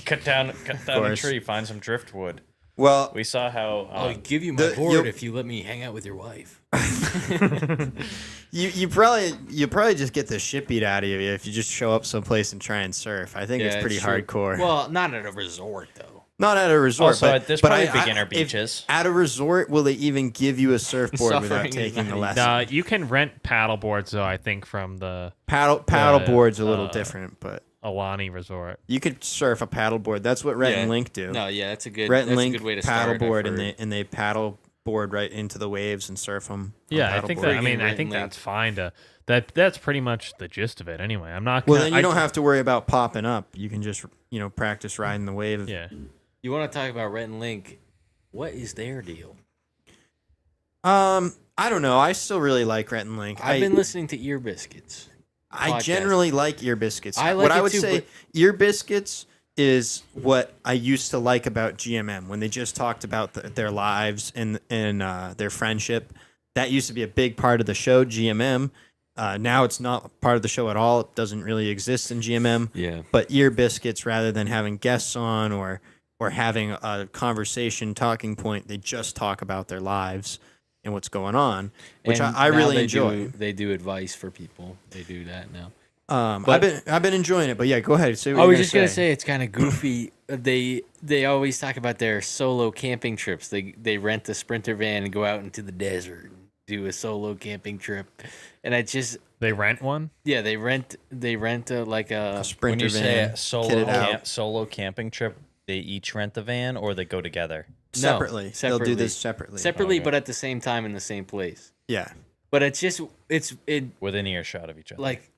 Cut down a course. tree, find some driftwood. Well, We saw how I'll give you my the- board you'll- if you let me hang out with your wife. you probably just get the shit beat out of you if you just show up someplace and try and surf. I think it's pretty true. hardcore. Well, not at a resort though. Not at a resort, Also, but there's but probably I- beginner if- beaches. At a resort, will they even give you a surfboard without Suffering is taking the not lesson? You can rent paddle boards though. I think from the Paddleboard's a little different, but Alani Resort. you could surf a paddleboard. That's what Rhett and Link do. No, yeah, that's a good. Rhett and that's Link a good way to start. paddleboard, I've heard. and they paddle board right into the waves and surf them. Yeah, I think that. I mean, I Rhett think and that's fine. That's pretty much the gist of it. Anyway, I'm not. Well, gonna- then you I- don't have to worry about popping up. You can just practice riding the wave. Yeah. You want to talk about Rhett and Link? What is their deal? I don't know. I still really like Rhett and Link. I've been listening to Ear Biscuits. I podcast. generally like Ear Biscuits. I like what I it would too, say, but- Ear Biscuits is what I used to like about GMM when they just talked about their lives and their friendship. That used to be a big part of the show, GMM. Now it's not part of the show at all. It doesn't really exist in GMM. Yeah. But Ear Biscuits, rather than having guests on or having a conversation talking point, they just talk about their lives and what's going on, which And I now really they enjoy. They do advice for people. They do that now. I've been enjoying it, but yeah, go ahead. Say what I you're was gonna just gonna say it's kind of goofy. They always talk about their solo camping trips. They rent a Sprinter van and go out into the desert and do a solo camping trip, and They rent one. yeah they rent like a a Sprinter When you say van, a kitted out. solo camping trip, they each rent the van or they go together? Separately. They'll do this separately. but at the same time in the same place. Yeah. But it's Within earshot of each other. like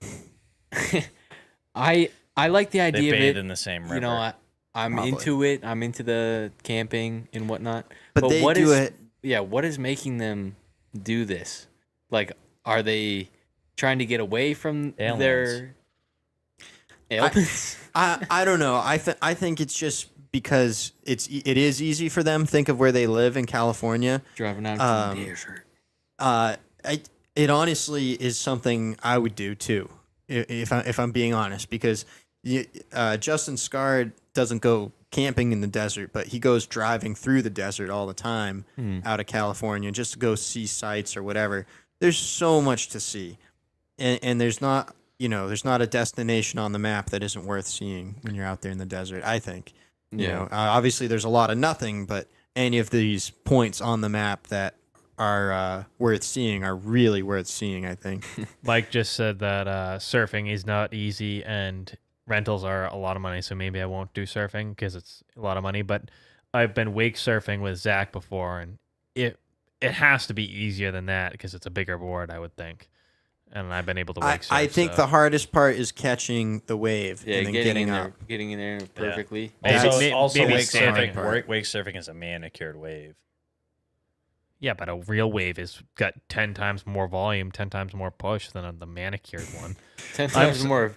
I like the they idea of bathe it. in the same river. You know, I'm Probably. into it. I'm into the camping and whatnot. But they what do is- it. Yeah, what is making them do this? Like, are they trying to get away from their ailments? I don't know. I think it's just because it is easy for them. Think of where they live in California. Driving out to the desert. It honestly is something I would do too, if I'm being honest, because Justin Scard doesn't go camping in the desert, but he goes driving through the desert all the time out of California just to go see sights or whatever. There's so much to see, and there's not a destination on the map that isn't worth seeing when you're out there in the desert. I think. You know, obviously there's a lot of nothing, but any of these points on the map that are worth seeing are really worth seeing, I think. Mike just said that surfing is not easy and rentals are a lot of money, so maybe I won't do surfing because it's a lot of money. But I've been wake surfing with Zach before, and it has to be easier than that because it's a bigger board, I would think. And I've been able to wake surf. I think the hardest part is catching the wave and then getting up. Getting in there perfectly. Also maybe wake standing surfing. Wake surfing is a manicured wave. Yeah, but a real wave is got 10 times more volume, 10 times more push than the manicured one. 10 times more.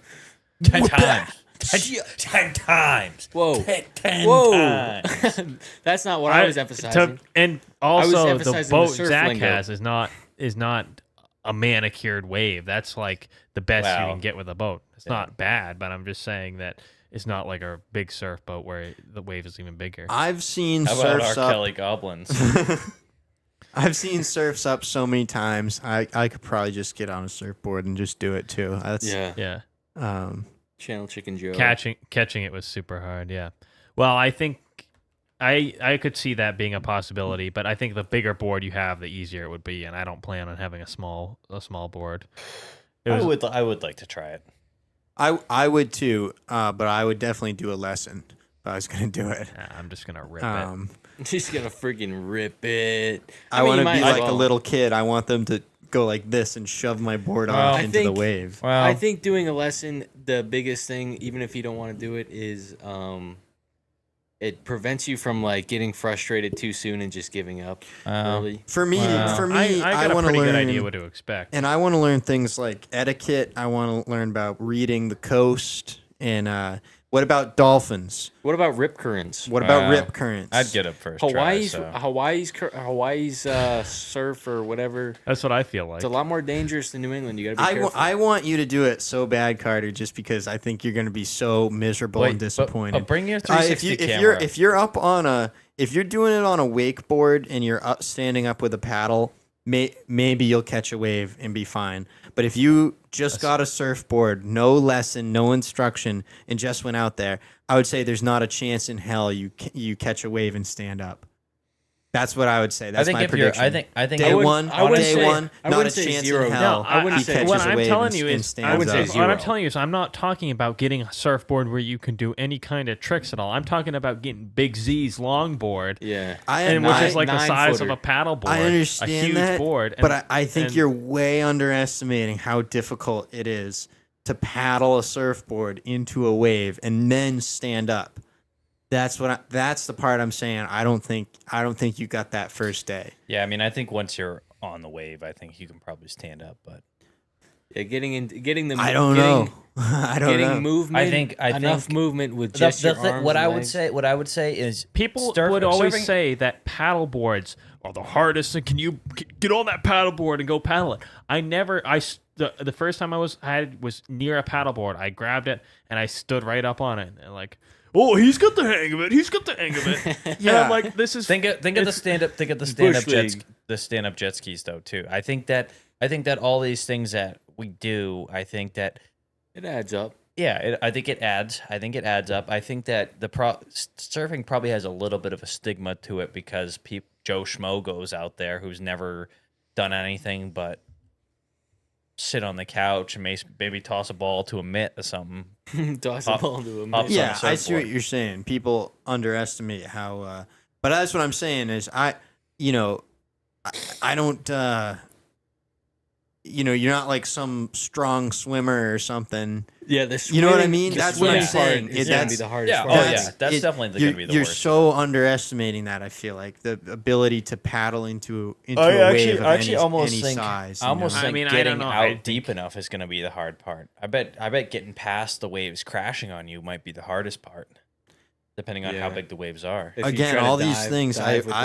10 times. 10 times. Whoa. 10 Whoa. times. That's not what I was emphasizing. And also, the emphasizing boat the surf Zach lingo. has is not a manicured wave. That's like the best you Wow. can get with a boat. It's not bad, but I'm just saying that it's not like a big surf boat where the wave is even bigger. I've seen How about surfs our up. Kelly Goblins? I've seen surfs up so many times. I could probably just get on a surfboard and just do it too. That's Yeah. Channel Chicken Joe. Catching it was super hard, yeah. Well, I think I could see that being a possibility, but I think the bigger board you have, the easier it would be, and I don't plan on having a small board. I would like to try it. I would too, but I would definitely do a lesson if I was gonna do it. I'm just gonna rip it. She's gonna freaking rip it. I mean, want you to might be as like well. a little kid. I want them to go like this and shove my board Well, off I into the think- wave. Well, I think doing a lesson, the biggest thing, even if you don't want to do it, is it prevents you from like getting frustrated too soon and just giving up early. For me, Wow. I got a want to pretty learn. good idea what to expect. And I want to learn things like etiquette. I want to learn about reading the coast. And what about dolphins? What about rip currents? What about Wow. rip currents? I'd get up first. Hawaii's try, so. Hawaii's surf or whatever. That's what I feel like. It's a lot more dangerous than New England. You gotta be careful. I want you to do it so bad, Carter, just because I think you're going to be so miserable and disappointed. But bring your 360 camera. If you're up on if you're doing it on a wakeboard and you're standing up with a paddle, maybe you'll catch a wave and be fine. But if you just got a surfboard, no lesson, no instruction, and just went out there, I would say there's not a chance in hell you catch a wave and stand up. That's what I would say. That's my prediction. I think Day one, I wouldn't say- not I a wouldn't say chance zero. in No, hell. I wouldn't he say- catches what a I'm wave telling and, you and is, stands would say up. zero. what I'm telling you is, I'm not talking about getting a surfboard where you can do any kind of tricks at all. I'm talking about getting Big Z's longboard, Yeah. which is like the 9 size of footer. a paddle board. I understand a huge that, board. but I think and- you're way underestimating how difficult it is to paddle a surfboard into a wave and then stand up. That's the part I'm saying. I don't think you got that first day. Yeah, I mean, I think once you're on the wave, I think you can probably stand up. But Yeah, getting the I don't know. I don't getting know. movement. I think enough movement with just your arms. what and I would legs. say, is People surf- would always surfing- say that paddle boards are the hardest, and can you get on that paddle board and go paddle it? The first time I was near a paddle board, I grabbed it and I stood right up on it and like, oh, he's got the hang of it. He's got the hang of it. Yeah, I'm like, this is Think of the stand up jet skis though too. I think that all these things that we do, I think that It adds up. Yeah, I think it adds. I think it adds up. I think that surfing probably has a little bit of a stigma to it because Joe Schmo goes out there who's never done anything but sit on the couch and maybe toss a ball to a mitt or something. Toss a ball to a mitt. Yeah, I see what you're saying. People underestimate how, but that's what I'm saying is I don't, you're not like some strong swimmer or something. Yeah, you know what I mean? That's what I'm saying. It's gonna be the hardest part. That's definitely gonna be the you're worst. so underestimating that. I feel like the ability to paddle into a wave of any size. I almost think I getting don't know. out deep enough is gonna be the hard part. I bet getting past the waves crashing on you might be the hardest part, depending on how big the waves are. If you Again, try to all these dive things.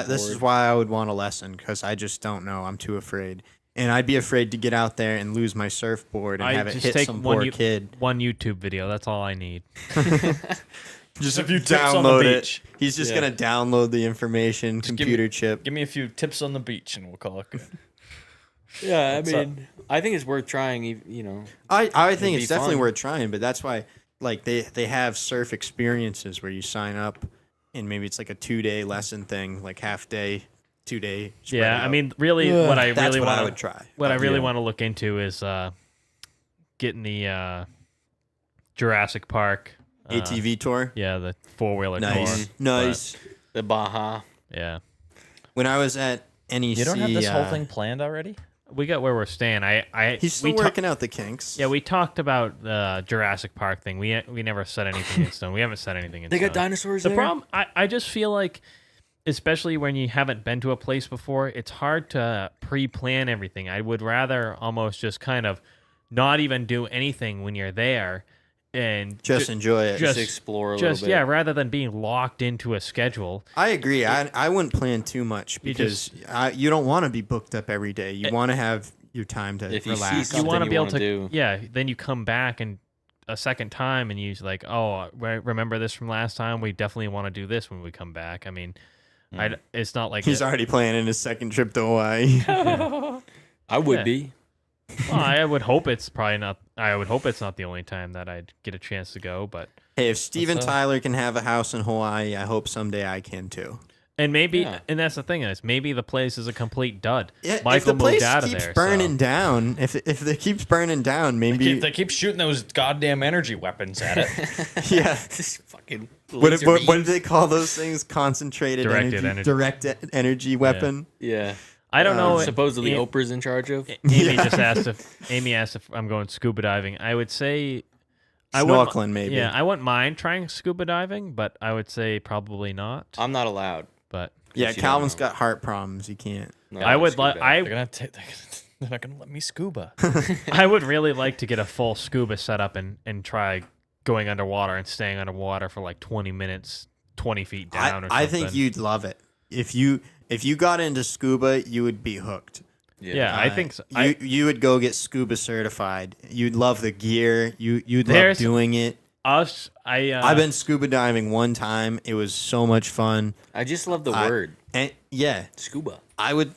This is board. why I would want a lesson because I just don't know. I'm too afraid. And I'd be afraid to get out there and lose my surfboard and have it just hit take some one poor kid. One YouTube video. That's all I need. Just a few tips on the download beach. it. He's just gonna download the information, computer chip. Give me a few tips on the beach, and we'll call it good. Yeah, What's I think it's worth trying. I think it's be definitely fun. worth trying, but that's why like they have surf experiences where you sign up and maybe it's like a 2-day lesson thing, like half day, 2-day. spread Yeah, out. I mean, really, what I That's really what want I would try. What I really want to look into is getting the Jurassic Park ATV tour. Yeah, the 4-wheeler Nice, tour. nice. The Baja. Yeah. When I was at NEC, You don't have this whole thing planned already? We got where we're staying. He's still working out the kinks. Yeah, we talked about the Jurassic Park thing. We never said anything in stone. We haven't said anything in stone. They got dinosaurs The there? problem, I just feel like, especially when you haven't been to a place before, it's hard to pre-plan everything. I would rather almost just kind of not even do anything when you're there and Just enjoy it. Just explore a little bit. Yeah, rather than being locked into a schedule. I agree. I wouldn't plan too much because you don't want to be booked up every day. You want to have your time to If you see relax. something You want to be able to, do. yeah. Then you come back and a second time, and you're like, oh, remember this from last time? We definitely want to do this when we come back. I mean, it's not like He's already planning his second trip to Hawaii. I would be. Well, I would hope it's probably not. I would hope it's not the only time that I'd get a chance to go. But Hey, if Steven Tyler can have a house in Hawaii, I hope someday I can too. and maybe, and that's the thing is, maybe the place is a complete dud. Yeah, Michael if the place moved out of keeps there. burning down, if it keeps burning down, maybe They keep shooting those goddamn energy weapons at it. yeah. This fucking What laser do beam. they call those things? Concentrated Directed energy. direct energy weapon. Yeah. I don't know. Supposedly Amy Oprah's in charge of. just asked if I'm going scuba diving. I would say Snorkeling, maybe. Yeah, I wouldn't mind trying scuba diving, but I would say probably not. I'm not allowed. But Yeah, you don't Calvin's know. got heart problems. He can't. No, I would scuba like. dive. They're not gonna let me scuba. I would really like to get a full scuba setup and try going underwater and staying underwater for like 20 minutes, 20 feet down. I think you'd love it if you got into scuba. You would be hooked. Yeah, I think so. You would go get scuba certified. You'd love the gear. You'd love There's- doing it. I've been scuba diving one time. It was so much fun. I just love the word And yeah, scuba. I would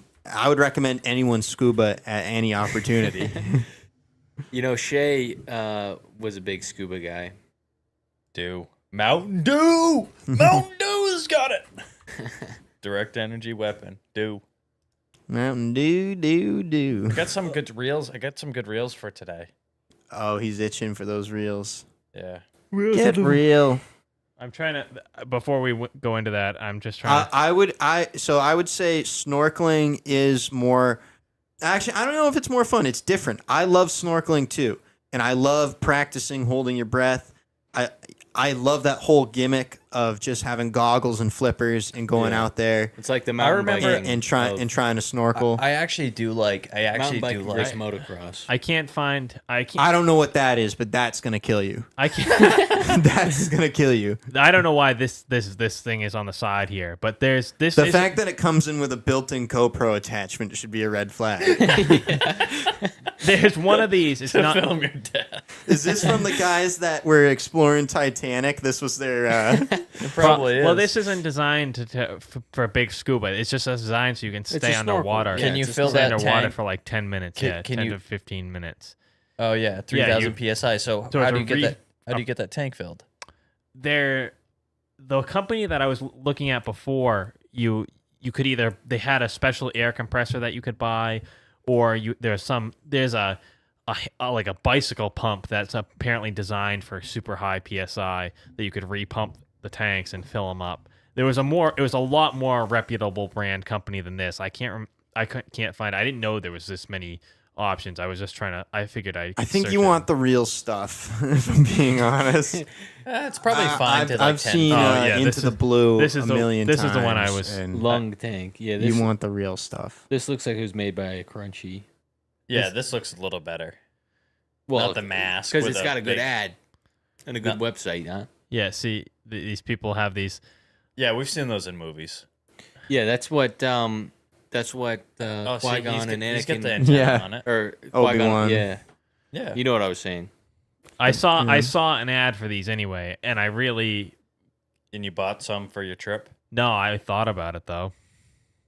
recommend anyone scuba at any opportunity. You know, Shay was a big scuba guy. Mountain Dew. Mountain Dew's got it. Direct energy weapon. Mountain Dew. I got some good reels for today. Oh, he's itching for those reels. Yeah. Get real. I'm trying to. Before we go into that, I'm just trying. I would say snorkeling is more. Actually, I don't know if it's more fun. It's different. I love snorkeling too, and I love practicing holding your breath. I love that whole gimmick of just having goggles and flippers and going out there It's like the mountain remember- biking and trying to snorkel. I actually do like. mountain biking versus motocross. I can't find. I can't. I don't know what that is, but that's gonna kill you. I can't. That's gonna kill you. I don't know why this thing is on the side here, but there's this. The fact that it comes in with a built-in GoPro attachment should be a red flag. there's one of these. It's not. Film your death. Is this from the guys that were exploring Titanic? This was their. It probably is. Well, this isn't designed for big scuba. It's just designed so you can stay a snorkel. underwater. Yeah, Can you it's fill stay that underwater tank? for like 10 minutes? Can 10 you- to 15 minutes. Oh yeah, 3,000 psi. So, So how it's do a you get that? How do you get that tank filled? The company that I was looking at before, you could either, they had a special air compressor that you could buy, or there's a like a bicycle pump that's apparently designed for super high psi that you could repump the tanks and fill them up. It was a lot more reputable brand company than this. I can't find. I didn't know there was this many options. I was just trying to. I figured I think you want the real stuff. If I'm being honest, It's probably fine. I've seen Into the Blue this is a the- million this times. is the one I was- and Lung tank. Yeah, this, you want the real stuff. this looks like it was made by a Crunchy. Yeah, this looks a little better. Well, Not the mask because with it's a what big- ad and a good website, huh? Yeah, see, these people have these. Yeah, we've seen those in movies. Yeah, that's what Oh, see, Qui-Gon and he's got the Anakin antenna Yeah. on it. or Obi-Wan. Qui-Gon. Yeah, Yeah. you know what I was saying. I saw an ad for these anyway, and I really And you bought some for your trip? no. I thought about it though,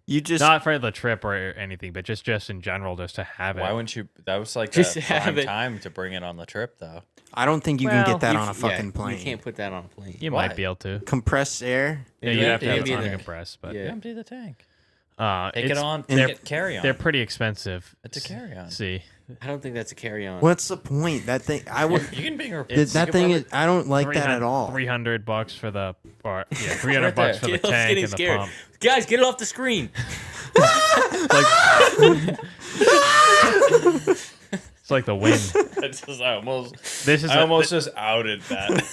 You just not for the trip or anything, but just in general, just to have it. Why wouldn't you? That was like Just a have prime it. time to bring it on the trip, though. I don't think you can Well, get that You on a c- fucking yeah, plane. You can't put that on a plane. You Why? might be able to. Compressed air. Yeah, You you'd have have to to have be it there. uncompressed, but Yeah. Empty the tank. Take it's- it on. and Take it carry on. They're pretty expensive. It's a carry-on. See, I don't think that's a carry-on. What's the point? That thing. I would. You can bring her. That thing is. I don't like that at all. $300 for the or yeah, $300 Right for the Caleb's tank getting and the scared. pump. Guys, get it off the screen. It's like the wind. I almost just outed that.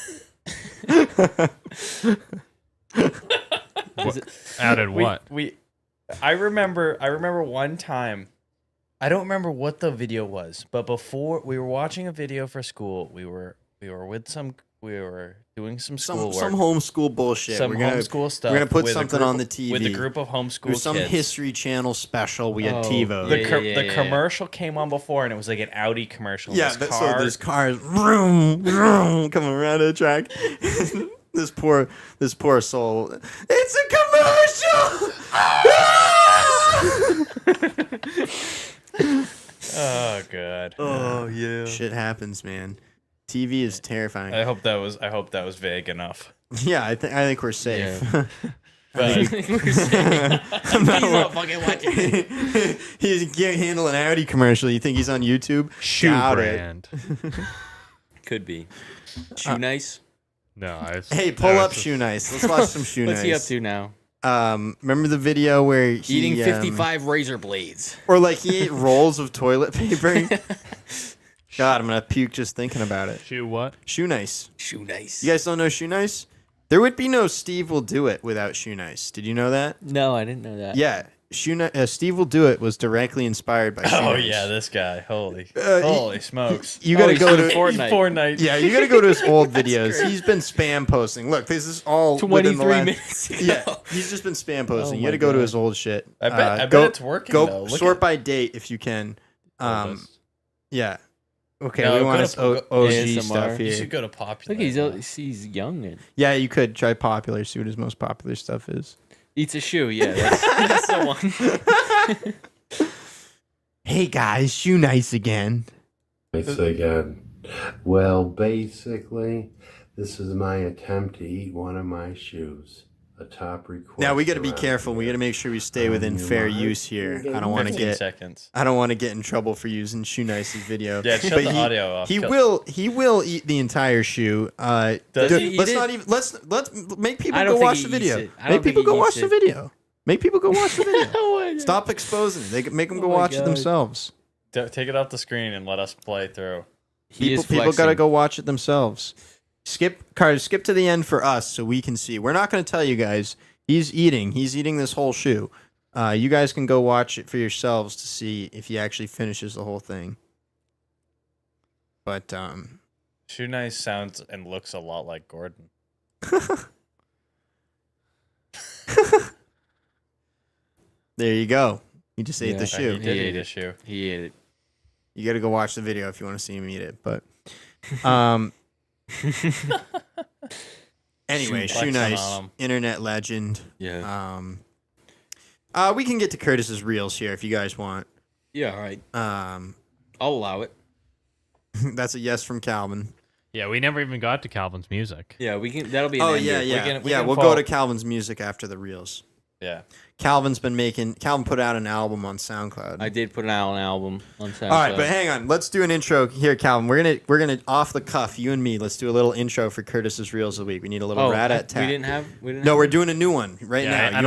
Outed what? I remember one time. I don't remember what the video was, but before we were watching a video for school, we were doing some schoolwork. Some homeschool bullshit. Some we're gonna, homeschool stuff. We're gonna put with a something group on the of- TV with a group of homeschool There's some kids. History Channel special. We had Oh, TiVo. The commercial came on before, and it was like an Audi commercial. Yeah, This so car- there's cars vroom, vroom, coming around the track. this poor soul. It's a commercial. Oh god. Oh yeah. Shit happens, man. TV is terrifying. I hope that was vague enough. Yeah, I think we're safe. But He's not fucking watching it. He can't handle an Audi commercial. You think he's on YouTube? Shoe Doubt it. brand. Could be. Shoe nice. No, it's, Hey, pull up Shoe Nice. Let's watch some Shoe What's Nice. he up to now? Remember the video where he Eating 55 razor blades. or like he ate rolls of toilet paper? God, I'm gonna puke just thinking about it. Shoe what? Shoe Nice. Shoe nice. You guys don't know Shoe Nice? There would be no Steve Will Do It without Shoe Nice. Did you know that? No, I didn't know that. Yeah. Steve Will Do It was directly inspired by Shoe oh Nice. yeah, this guy. Holy he- smokes. You gotta he's go doing to Fortnite. Fortnite. Yeah, you gotta go to his old videos. He's been spam posting. Look, this is all within the 23 last- minutes ago. Yeah, he's just been spam posting. Oh you gotta my go to God. his old shit. I bet go, it's working, Go though. Look sort at- by date if you can. Yeah. Okay, No, we go want to- his go- OG ASMR. stuff You here. should go to Popular. Look, he's young and Yeah, you could try popular. See what his most popular stuff is. eats a shoe. Yeah, that's the one. Hey guys, Shoe Nice again. Thanks again. Well, basically, this is my attempt to eat one of my shoes. A top request. Now we got to be around careful. We here. got to make sure we stay within You fair might use here. I don't want to 15 get. seconds. I don't want to get in trouble for using Shoe Nice's video. Yeah, shut But the audio off. He Cut- will eat the entire shoe. Does Dude, he eat let's it? not even let's make people I don't go think watch he the video. eats it. I Make don't think people he go eats watch the it. video. Make people go watch the video. Oh Stop exposing it. They make them go Oh my watch it God. themselves. Take it off the screen and let us play through. People got to go watch it themselves. Skip to the end for us so we can see. We're not going to tell you guys. He's eating this whole shoe. You guys can go watch it for yourselves to see if he actually finishes the whole thing. But Shoe Nice sounds and looks a lot like Gordon. there you go. He just ate Yeah, the shoe. He did He eat ate a it. shoe. He ate it. You got to go watch the video if you want to see him eat it. But anyway, Shoe Flexing Nice, on him. internet legend. Yeah. We can get to Curtis's reels here if you guys want. Yeah. All right. Um, I'll allow it. That's a yes from Calvin. Yeah, we never even got to Calvin's music. Yeah, we can. That'll be. An Oh ender. yeah. We'll go to Calvin's music after the reels. Yeah. Calvin put out an album on SoundCloud. I did put out an album on SoundCloud. All right, but hang on. Let's do an intro here, Calvin. We're gonna off the cuff, you and me. Let's do a little intro for Curtis's reels of the week. We need a little rat-tat. We didn't have. No, we're doing a new one right now. I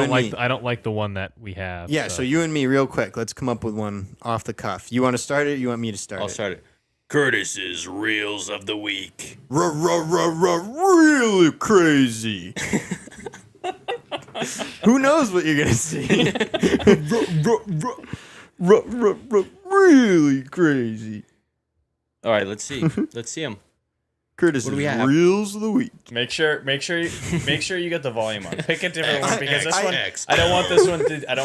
don't like the one that we have. Yeah, so you and me, real quick. Let's come up with one off the cuff. You want to start it? Or you want me to start it? I'll start it. Curtis's reels of the week. Really crazy. Who knows what you're gonna see? Really crazy. All right, let's see. Let's see him. Curtis's reels of the week. Make sure you get the volume on. Pick a different one because this one I don't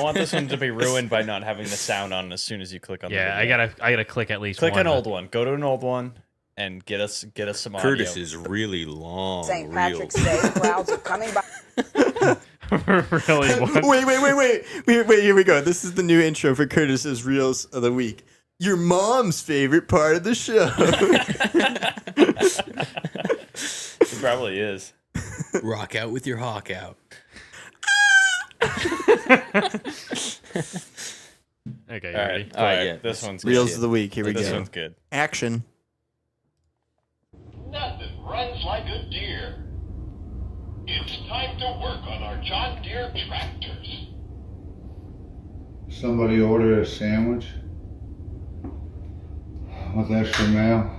want this one to be ruined by not having the sound on as soon as you click on the video. I gotta click at least click one. an old one. Go to an old one and get us some audio. Curtis is really long. St. Patrick's Day crowds are coming by. Really? What? Wait, here we go. This is the new intro for Curtis's reels of the week. Your mom's favorite part of the show. It probably is. Rock out with your hawk out. Okay, All ready? right. All right, yeah. This one's Reels good. of the week. Here we go. This one's good. Action. Nothing runs like a deer. It's time to work on our John Deere tractors. Somebody order a sandwich with extra mayo.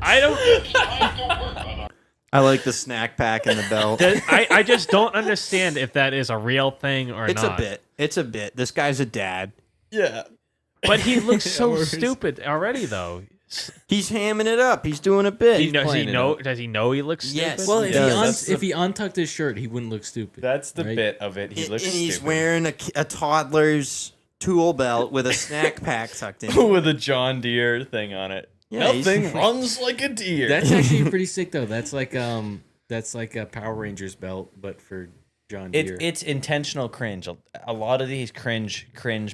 I don't. It's time to work on our I like the snack pack and the belt. I just don't understand if that is a real thing or It's not. a bit. It's a bit. This guy's a dad. Yeah. But he looks so stupid already, though. He's hamming it up. He's doing a bit. Does he know he looks stupid? Yes. Well, Yes. if he untucked his shirt, he wouldn't look stupid. That's the right? bit of it. He looks and he's stupid. wearing a toddler's tool belt with a snack pack tucked in. with a John Deere thing on it. Yeah, Nothing runs like a deer. That's actually pretty sick, though. That's like a Power Rangers belt, but for John Deere. It's intentional cringe. A lot of these cringe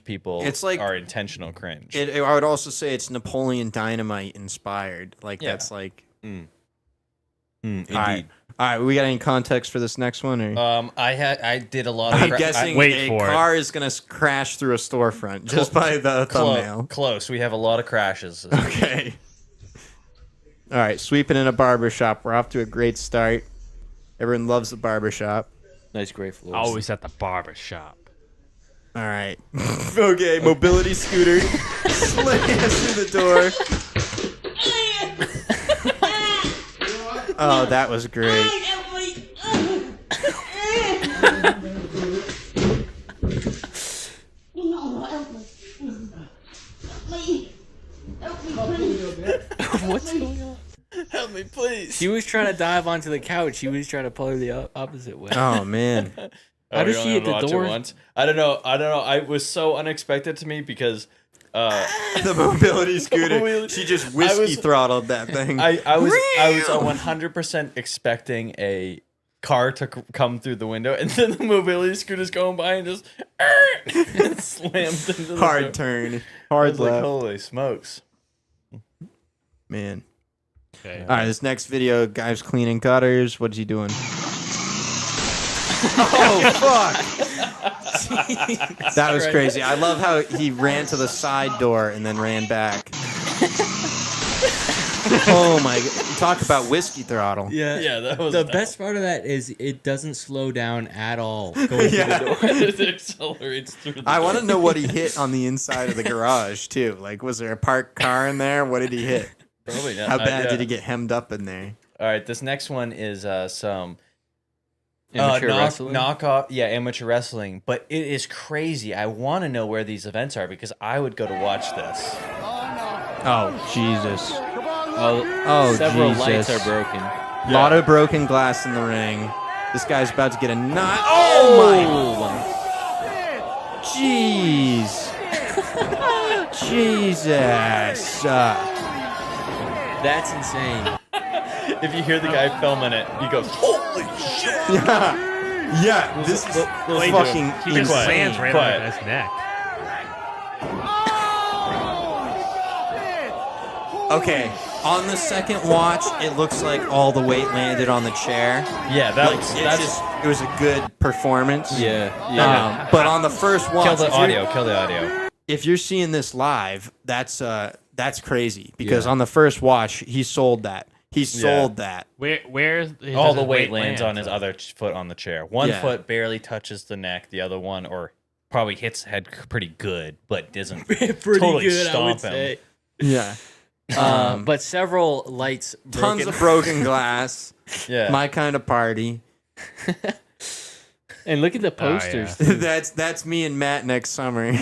people are intentional cringe. I would also say it's Napoleon Dynamite inspired. Like that's like. Indeed. All right, we got any context for this next one? Or? I did a lot of. I'm guessing a car is gonna crash through a storefront just by the thumbnail. Close. We have a lot of crashes. Okay. All right, sweeping in a barbershop. We're off to a great start. Everyone loves the barbershop. Nice gray floors. Always at the barber shop. All right. Okay, mobility scooter slams through the door. Oh, that was great. What's going on? Help me, please. She was trying to dive onto the couch. He was trying to pull her the opposite way. Oh man. How does she hit the door? I don't know. I was so unexpected to me because the mobility scooter. She just whiskey throttled that thing. I was 100% expecting a car to come through the window, and then the mobility scooter's going by and just slammed into the hard door. turn. I Hard was like, left. holy smokes. Man. Okay. All right, this next video, guy's cleaning gutters. What is he doing? Oh, fuck. That was crazy. I love how he ran to the side door and then ran back. Oh, my God. Talk about whiskey throttle. Yeah, that was the best part of that is it doesn't slow down at all going through the door. It accelerates through the I door. want to know what he hit on the inside of the garage, too. Like, was there a parked car in there? What did he hit? Probably not. How bad Yeah. did he get hemmed up in there? All right, this next one is some Amateur wrestling? knockoff. Yeah, amateur wrestling. But it is crazy. I want to know where these events are because I would go to watch this. Oh, Jesus. Several Jesus. lights are broken. A lot of broken glass in the ring. This guy's about to get a knot. Oh, my. Jeez. Jesus. That's insane. If you hear the guy filming it, he goes, "Holy shit!" Yeah, this is Wait, fucking he just insane. lands right Quiet. on his neck. Okay, on the second watch, it looks like all the weight landed on the chair. Yeah, It was a good performance. Yeah. But on the first watch, Kill the audio. if you're seeing this live, that's crazy because on the first watch, he sold that. He sold that. Where All does the his weight lands on his though? other foot on the chair. One foot barely touches the neck. The other one, or probably hits the head pretty good, but doesn't totally stomp him. Yeah. But several lights Tons broken. of broken glass. Yeah. My kind of party. And look at the posters. That's me and Matt next summer.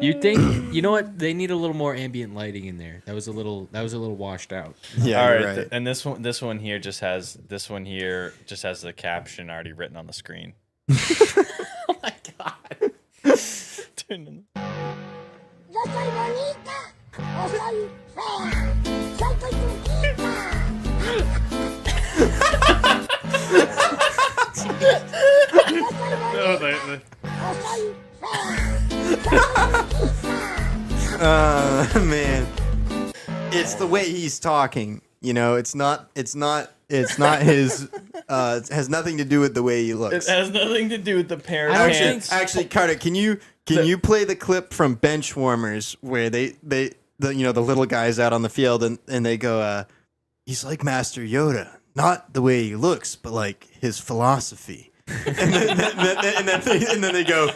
You think? You know what? They need a little more ambient lighting in there. That was a little washed out. Yeah. All you're right. right. And this one here just has the caption already written on the screen. Oh my god. Turn Yo soy bonita o soy fea. Soy cochuquita. O soy fea. Man, it's the way he's talking. You know, it's not his. It has nothing to do with the way he looks. It has nothing to do with the pair of Actually, pants. actually, Carter, can you play the clip from Benchwarmers where the little guys out on the field and they go, he's like Master Yoda, not the way he looks, but like his philosophy. and then they go,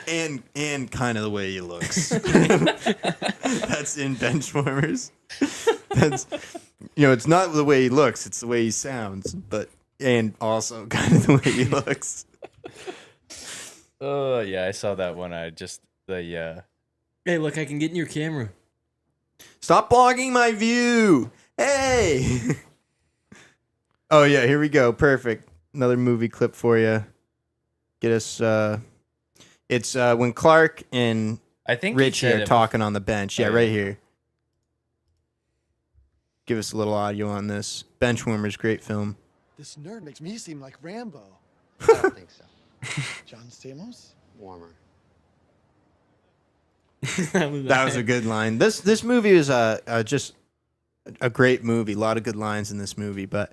and kind of the way he looks. That's in Benchwarmers. That's, it's not the way he looks, it's the way he sounds, and also kind of the way he looks. Oh yeah, I saw that one. Hey, look, I can get in your camera. Stop blogging my view. Hey. Oh yeah, here we go. Perfect. Another movie clip for you. Get us. It's when Clark and I think Richie are talking on the bench. Yeah, right here. Give us a little audio on this. Benchwarmers, great film. This nerd makes me seem like Rambo. I don't think so. John Stamos? Warmer. That was a good line. This movie is just a great movie. A lot of good lines in this movie, but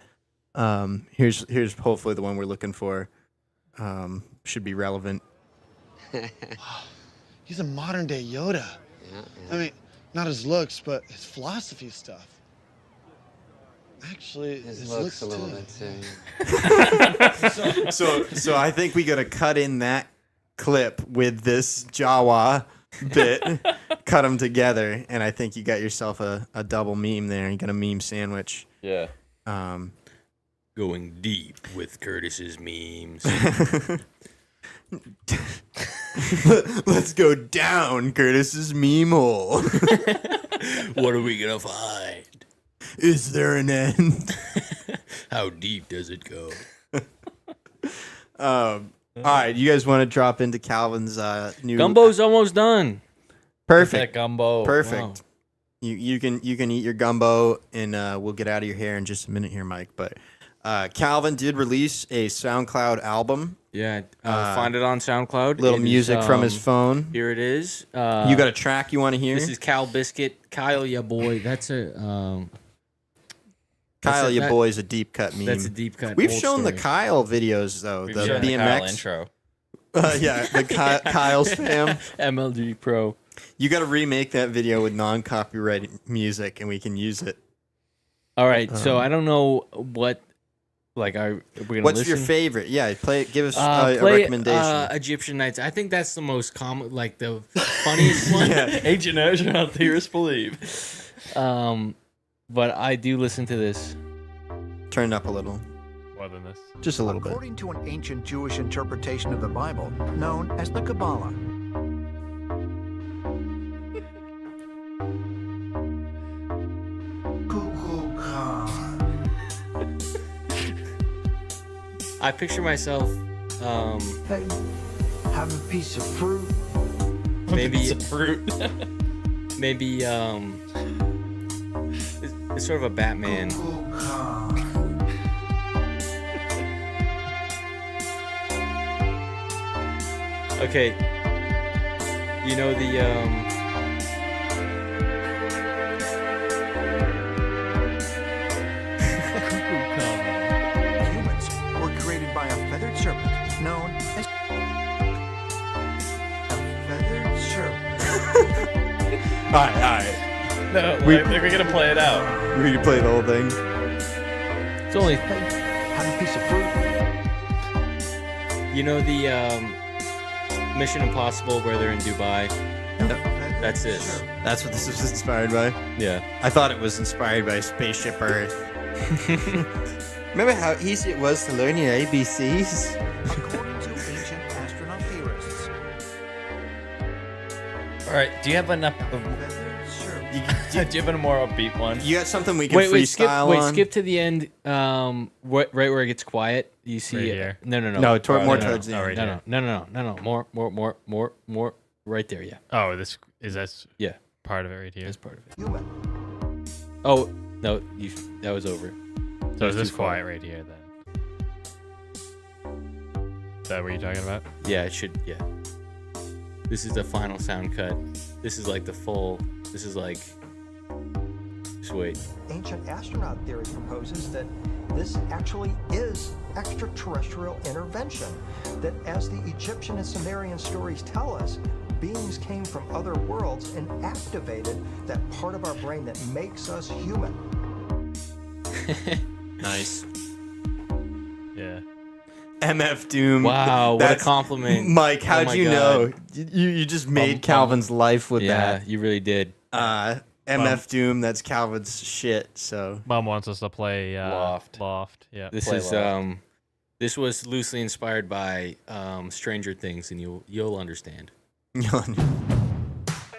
here's hopefully the one we're looking for. Should be relevant. He's a modern day Yoda. Yeah. I mean, not his looks, but his philosophy stuff. Actually, His looks a little bit too. So I think we gotta cut in that clip with this Jawa bit, cut them together, and I think you got yourself a double meme there. You got a meme sandwich. Yeah. Going deep with Curtis's memes. Let's go down Curtis's meme hole. What are we gonna find? Is there an end? How deep does it go? All right, you guys want to drop into Calvin's new Gumbo's almost done. Perfect. Gumbo. Perfect. Wow. You can eat your gumbo, and we'll get out of your hair in just a minute here, Mike. But Calvin did release a SoundCloud album. Yeah, find it on SoundCloud. Little It music is, from his phone. Here it is. You got a track you want to hear? This is Cal Biscuit. Kyle, ya boy. That's a Kyle, ya boy is a deep cut meme. That's a deep cut. We've old shown story. the Kyle videos though. We've the shown BMX the Kyle intro. Yeah, the Kyle's fam. MLG Pro. You got to remake that video with non-copyrighted music, and we can use it. All right, so I don't know what. Like, we're gonna What's listen? your favorite? Yeah, play. Give us Play, a recommendation. Egyptian Nights. I think that's the most common, like the funniest one. Ancient Ocean theorists believe. But I do listen to this. Turn it up a little. More than this. Just a little bit. According to an ancient Jewish interpretation of the Bible, known as the Kabbalah. I picture myself. Hey, have a piece of fruit. Maybe Piece of fruit. maybe it's sort of a Batman. Okay. You know the No, we're gonna play it out. We can play the whole thing. It's only. Have a piece of fruit. You know the Mission Impossible where they're in Dubai? That's it. That's what this was inspired by? Yeah. I thought it was inspired by Spaceship Earth. Remember how easy it was to learn your ABCs? According to ancient astronaut theorists. All right. Do you have enough? Do you have a more upbeat one? You got something we can freestyle on? Skip to the end. Right where it gets quiet. You see Right it. here? No. No, more towards the end. No. More. Right there. Yeah. Oh, that's Yeah. part of it right here. That's part of it. Human. Oh no, that was over. So is this too far. quiet right here then? Is that what you're talking about? Yeah, it should. Yeah. This is the final sound cut. This is like the full. This is like. Just wait. Ancient astronaut theory proposes that this actually is extraterrestrial intervention. That as the Egyptian and Sumerian stories tell us, beings came from other worlds and activated that part of our brain that makes us human. Nice. Yeah. MF Doom. Wow, what a compliment. Mike, how'd my you God. know? You just made Calvin's life with Yeah, that. you really did. MF Doom, that's Calvin's shit, so. Mom wants us to play Loft. Yeah. This Play is Loft. this was loosely inspired by Stranger Things, and you'll understand.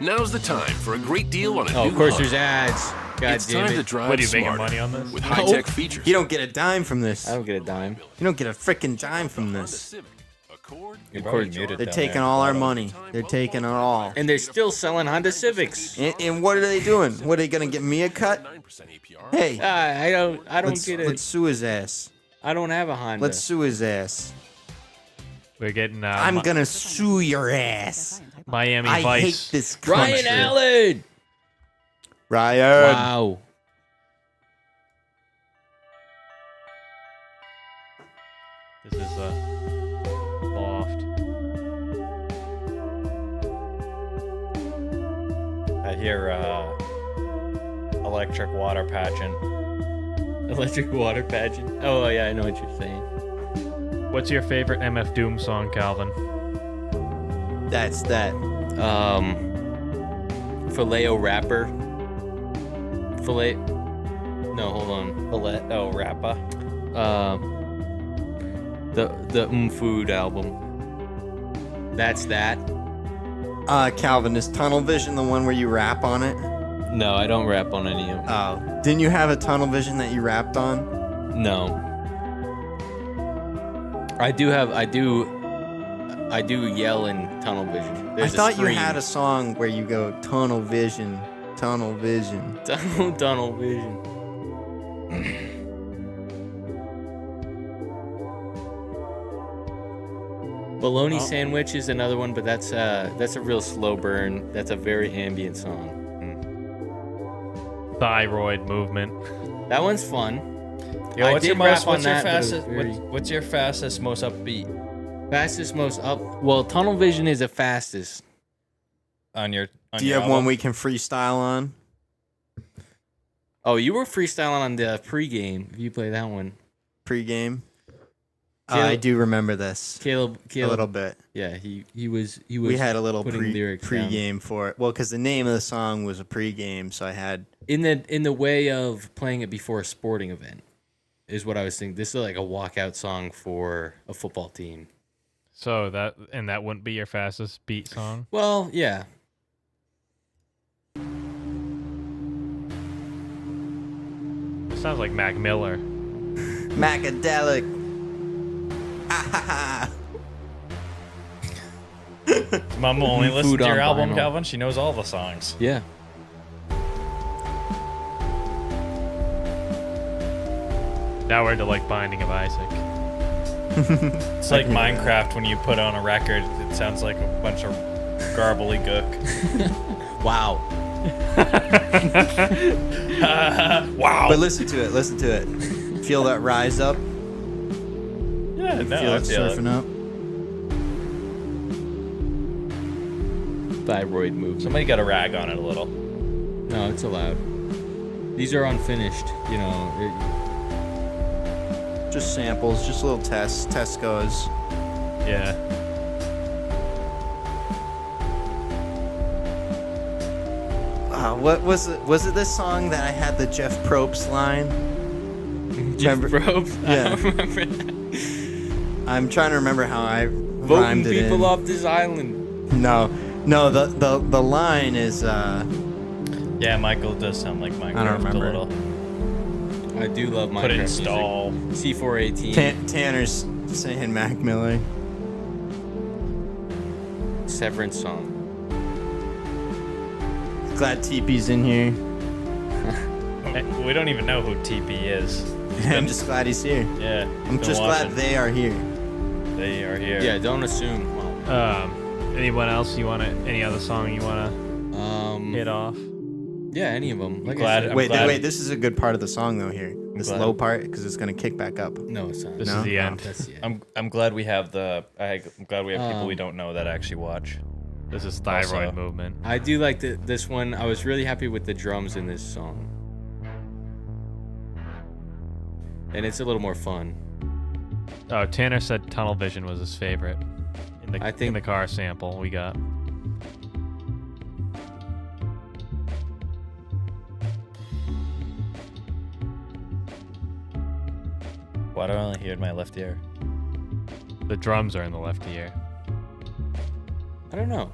Now's the time for a great deal on a Oh, new of course, Honda. there's ads. God It's damn time it. to drive What, are you making smarter money on this? with high-tech features. You don't get a dime from this. I don't get a dime. You don't get a freaking dime from this. Civic, Accord, Of probably course. muted They're down taking there. all our money. They're taking it all. And they're still selling Honda Civics. And what are they doing? What, are they gonna give me a cut? 9% APR. Hey, I don't let's, get it. let's sue his ass. I don't have a Honda. Let's sue his ass. We're getting I'm gonna sue your ass. Miami I Vice. hate this country. Ryan Allen. Ryan. Wow. This is Loft. I hear electric water pageant. Electric water pageant. Oh yeah, I know what you're saying. What's your favorite MF Doom song, Calvin? That's that. Filet-O rapper. Filet. No, hold on. Filet. Oh, Rappa. The Food album. That's that. Calvin, is Tunnel Vision the one where you rap on it? No, I don't rap on any of them. Oh. Didn't you have a Tunnel Vision that you rapped on? No. I do yell in Tunnel Vision. There's I thought a you scream. had a song where you go Tunnel Vision, Tunnel Vision. Tunnel Vision. Bologna Sandwich is another one, but that's a real slow burn. That's a very ambient song. Thyroid Movement. That one's fun. Yo, I what's your did rap most? on What's your that, but it was fastest? very- What's your fastest, most upbeat Fastest, most up. Well, Tunnel Vision is the fastest. on your? Do you have one we can freestyle on? Oh, you were freestyling on the pregame. If you play that one, Pre-game? Caleb- I do remember this. Caleb, A little bit. Yeah, he was. We had a little putting lyrics down. pre-game for it. Well, because the name of the song was a pre-game, so I had... in the way of playing it before a sporting event, is what I was thinking. This is like a walkout song for a football team. So that wouldn't be your fastest beat song? Well, yeah. It sounds like Mac Miller. Macadelic. Mom only Food listens to your on album, vinyl. Calvin. She knows all the songs. Yeah. Now we're to like Binding of Isaac. It's like Minecraft when you put on a record. It sounds like a bunch of garbly-gook. Wow. Wow. But listen to it. Listen to it. Feel that rise up. Yeah, no, Feel I it feel it. surfing up. Thyroid movement. Somebody got a rag on it a little. No, it's allowed. These are unfinished, you know. Just samples, just little test goes. Yeah. What was it? Was it this song that I had the Jeff Probst line? Jeff Probst? Yeah. I don't remember that. I'm trying to remember how I Voting rhymed it people in. off this island. No, the line is Yeah, Michael does sound like Minecraft I don't remember. a little. I do love Minecraft. Put it in stall. C418. Tanner's saying Mac Miller. Severance song. Glad TP's in here. We don't even know who TP is. I'm just glad he's here. Yeah. I'm just glad they are here. They are here. Yeah, don't assume. Anyone else you want to? Any other song you want to hit off? Yeah, any of them. Like Wait, this is a good part of the song though here. This glad. low part because it's gonna kick back up. No, it's not. This is the end. That's the end. I'm glad we have I'm glad we have people we don't know that actually watch. This is thyroid Also, movement. I do like this one. I was really happy with the drums in this song. And it's a little more fun. Oh, Tanner said Tunnel Vision was his favorite. In the car sample we got. Why do I only hear in my left ear? The drums are in the left ear. I don't know.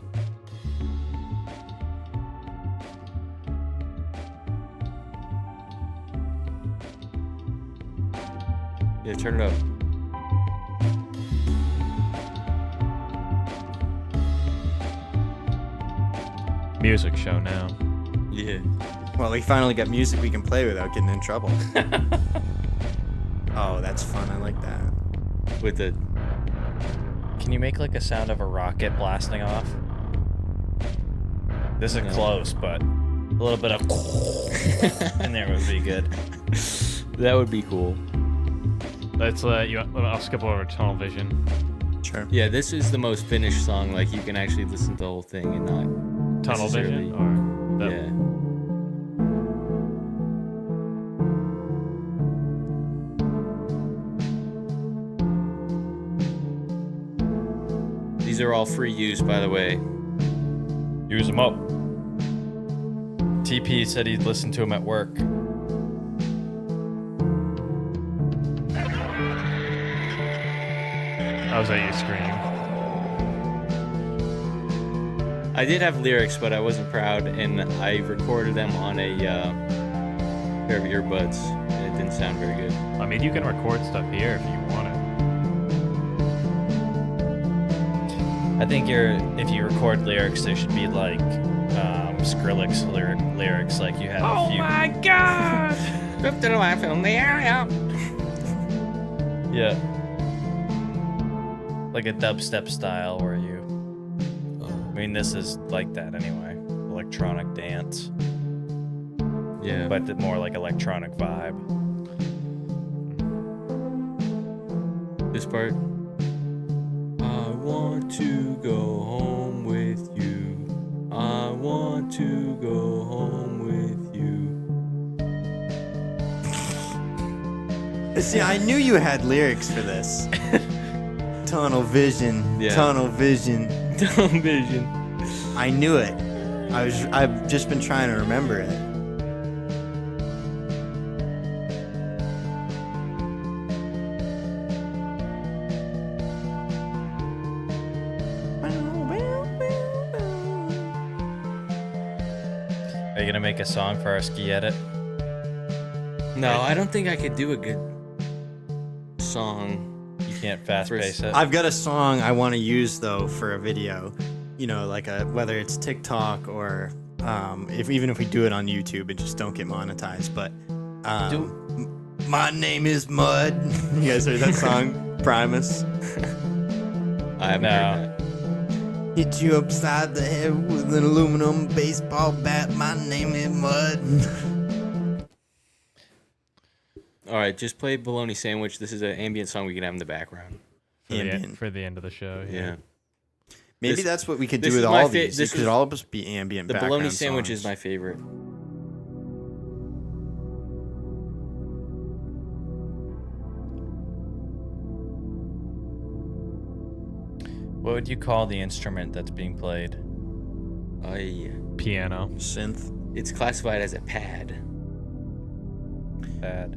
Yeah, turn it up. Music show now. Yeah. Well, we finally got music we can play without getting in trouble. Oh, that's fun. I like that. With the. Can you make like a sound of a rocket blasting off? This is close, but a little bit of in there would be good. That would be cool. Let's I'll skip over Tunnel Vision. Sure. Yeah, this is the most finished song. Like you can actually listen to the whole thing and not Tunnel Vision or yeah. These are all free use, by the way. Use them up. TP said he'd listen to him at work. I was at your screen. I did have lyrics, but I wasn't proud, and I recorded them on a pair of earbuds, and it didn't sound very good. I mean, you can record stuff here if you want it. I think if you record lyrics, there should be like Skrillex lyrics, like you have a few. Oh my god! Up to the left in the area. Yeah. Like a dubstep style where you. I mean, this is like that anyway. Electronic dance. Yeah. But more like electronic vibe. This part. I want to go home with you. I want to go home with you. See, I knew you had lyrics for this. Tunnel Vision. Yeah. Tunnel Vision. Tunnel Vision. I knew it. I've just been trying to remember it. Are you gonna make a song for our ski edit? No, I don't think I could do a good song. You can't fast pace it. I've got a song I want to use though for a video. You know, like whether it's TikTok or even if we do it on YouTube and just don't get monetized. But my name is Mud. You guys heard that song, Primus? I haven't heard that. Hit you upside the head with an aluminum baseball bat. My name is Mud. All right, just play Bologna Sandwich. This is an ambient song we can have in the background. For the end of the show. Yeah. Maybe that's what we could do with all these. This could all just be ambient The background Bologna Sandwich songs. is my favorite. What would you call the instrument that's being played? Piano. Synth. It's classified as a pad. Pad.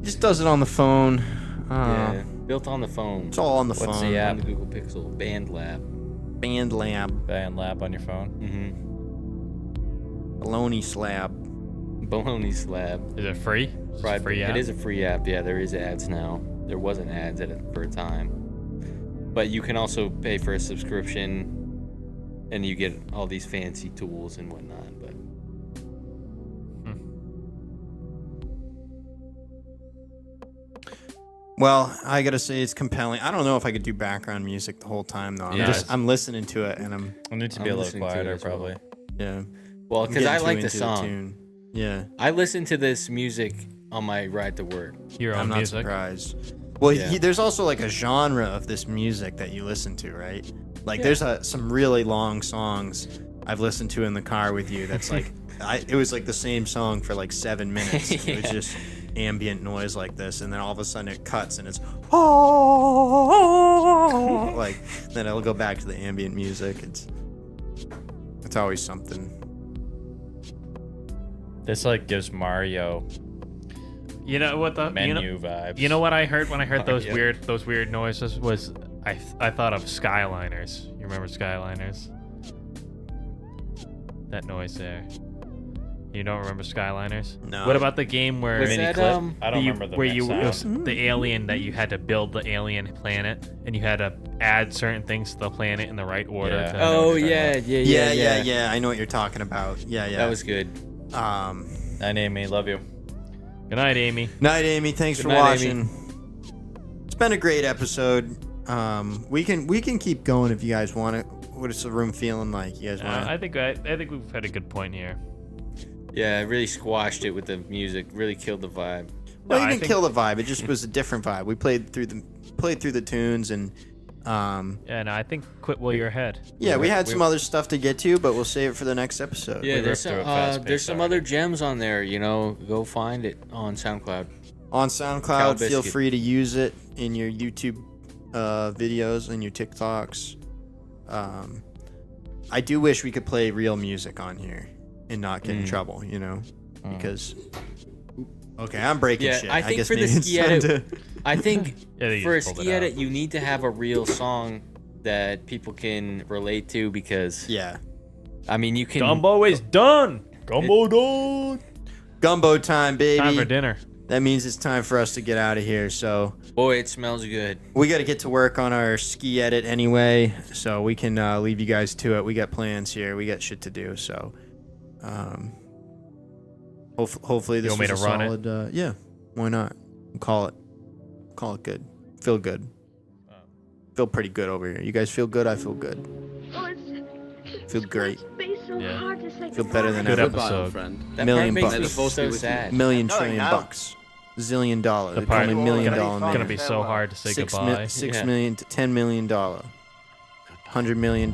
He just does it on the phone. Yeah, built on the phone. It's all on the What's phone. the app? On the Google Pixel. BandLab. BandLab. on your phone. Mm-hmm. Baloney slab. Baloney slab. Is it free? Is it a free app? It is a free app. Yeah, there is ads now. There wasn't ads at it for a time. But you can also pay for a subscription and you get all these fancy tools and whatnot. But Well, I gotta say it's compelling. I don't know if I could do background music the whole time though. I'm listening to it and I need to be a little quieter, probably. Yeah. Well, because I like the song. Tune. Yeah. I listen to this music on my ride to work. I'm not surprised. Well, there's also like a genre of this music that you listen to, right? Like there's some really long songs I've listened to in the car with you. That's like, it was like the same song for like 7 minutes. It was just ambient noise like this, and then all of a sudden it cuts and it's like then it'll go back to the ambient music. It's always something. This like gives Mario. You know what the menu vibes. You know what I heard when I heard those Mario. weird noises was I thought of Skyliners. You remember Skyliners? That noise there. You don't remember Skyliners? No. What about the game where Was that, I don't remember the where you sound. it was the alien that you had to build the alien planet and you had to add certain things to the planet in the right order? Yeah. Oh yeah. I know what you're talking about. Yeah. That was good. Night, Amy. Love you. Good night, Amy. Night, Amy. Thanks Good for night, watching. It's been a great episode. We can keep going if you guys want it. What is the room feeling like? You guys want? I think we've had a good point here. Yeah, it really squashed it with the music. Really killed the vibe. Well, you didn't kill the vibe. It just was a different vibe. We played through the tunes and. And I think quit while you're ahead. Yeah, we had some other stuff to get to, but we'll save it for the next episode. Yeah, there's some other gems on there. You know, go find it on SoundCloud. On SoundCloud, feel Biscuit. free to use it in your YouTube videos and your TikToks. I do wish we could play real music on here and not get in trouble, you know, because. Okay, I'm breaking shit. I think guess for the maybe it's ski time edit, to- I think Yeah, for a ski edit, you need to have a real song that people can relate to because I mean you can. Gumbo is done. Gumbo done. Gumbo time, baby. Time for dinner. That means it's time for us to get out of here. So boy, it smells good. we got to get to work on our ski edit anyway, so we can leave you guys to it. We got plans here. We got shit to do. So, hopefully this You want me was to a run it? solid. Yeah, why not? Call it good. Feel good. Feel pretty good over here. You guys feel good? I feel good. Feel great. Yeah. Feel better than Good ever. episode. That Million part makes me bucks. so sad. Million No, trillion no. bucks. $1 $000. The They call part me $1 million gonna man. be so hard to say $6 goodbye. $6 million to $10 million. $100 million.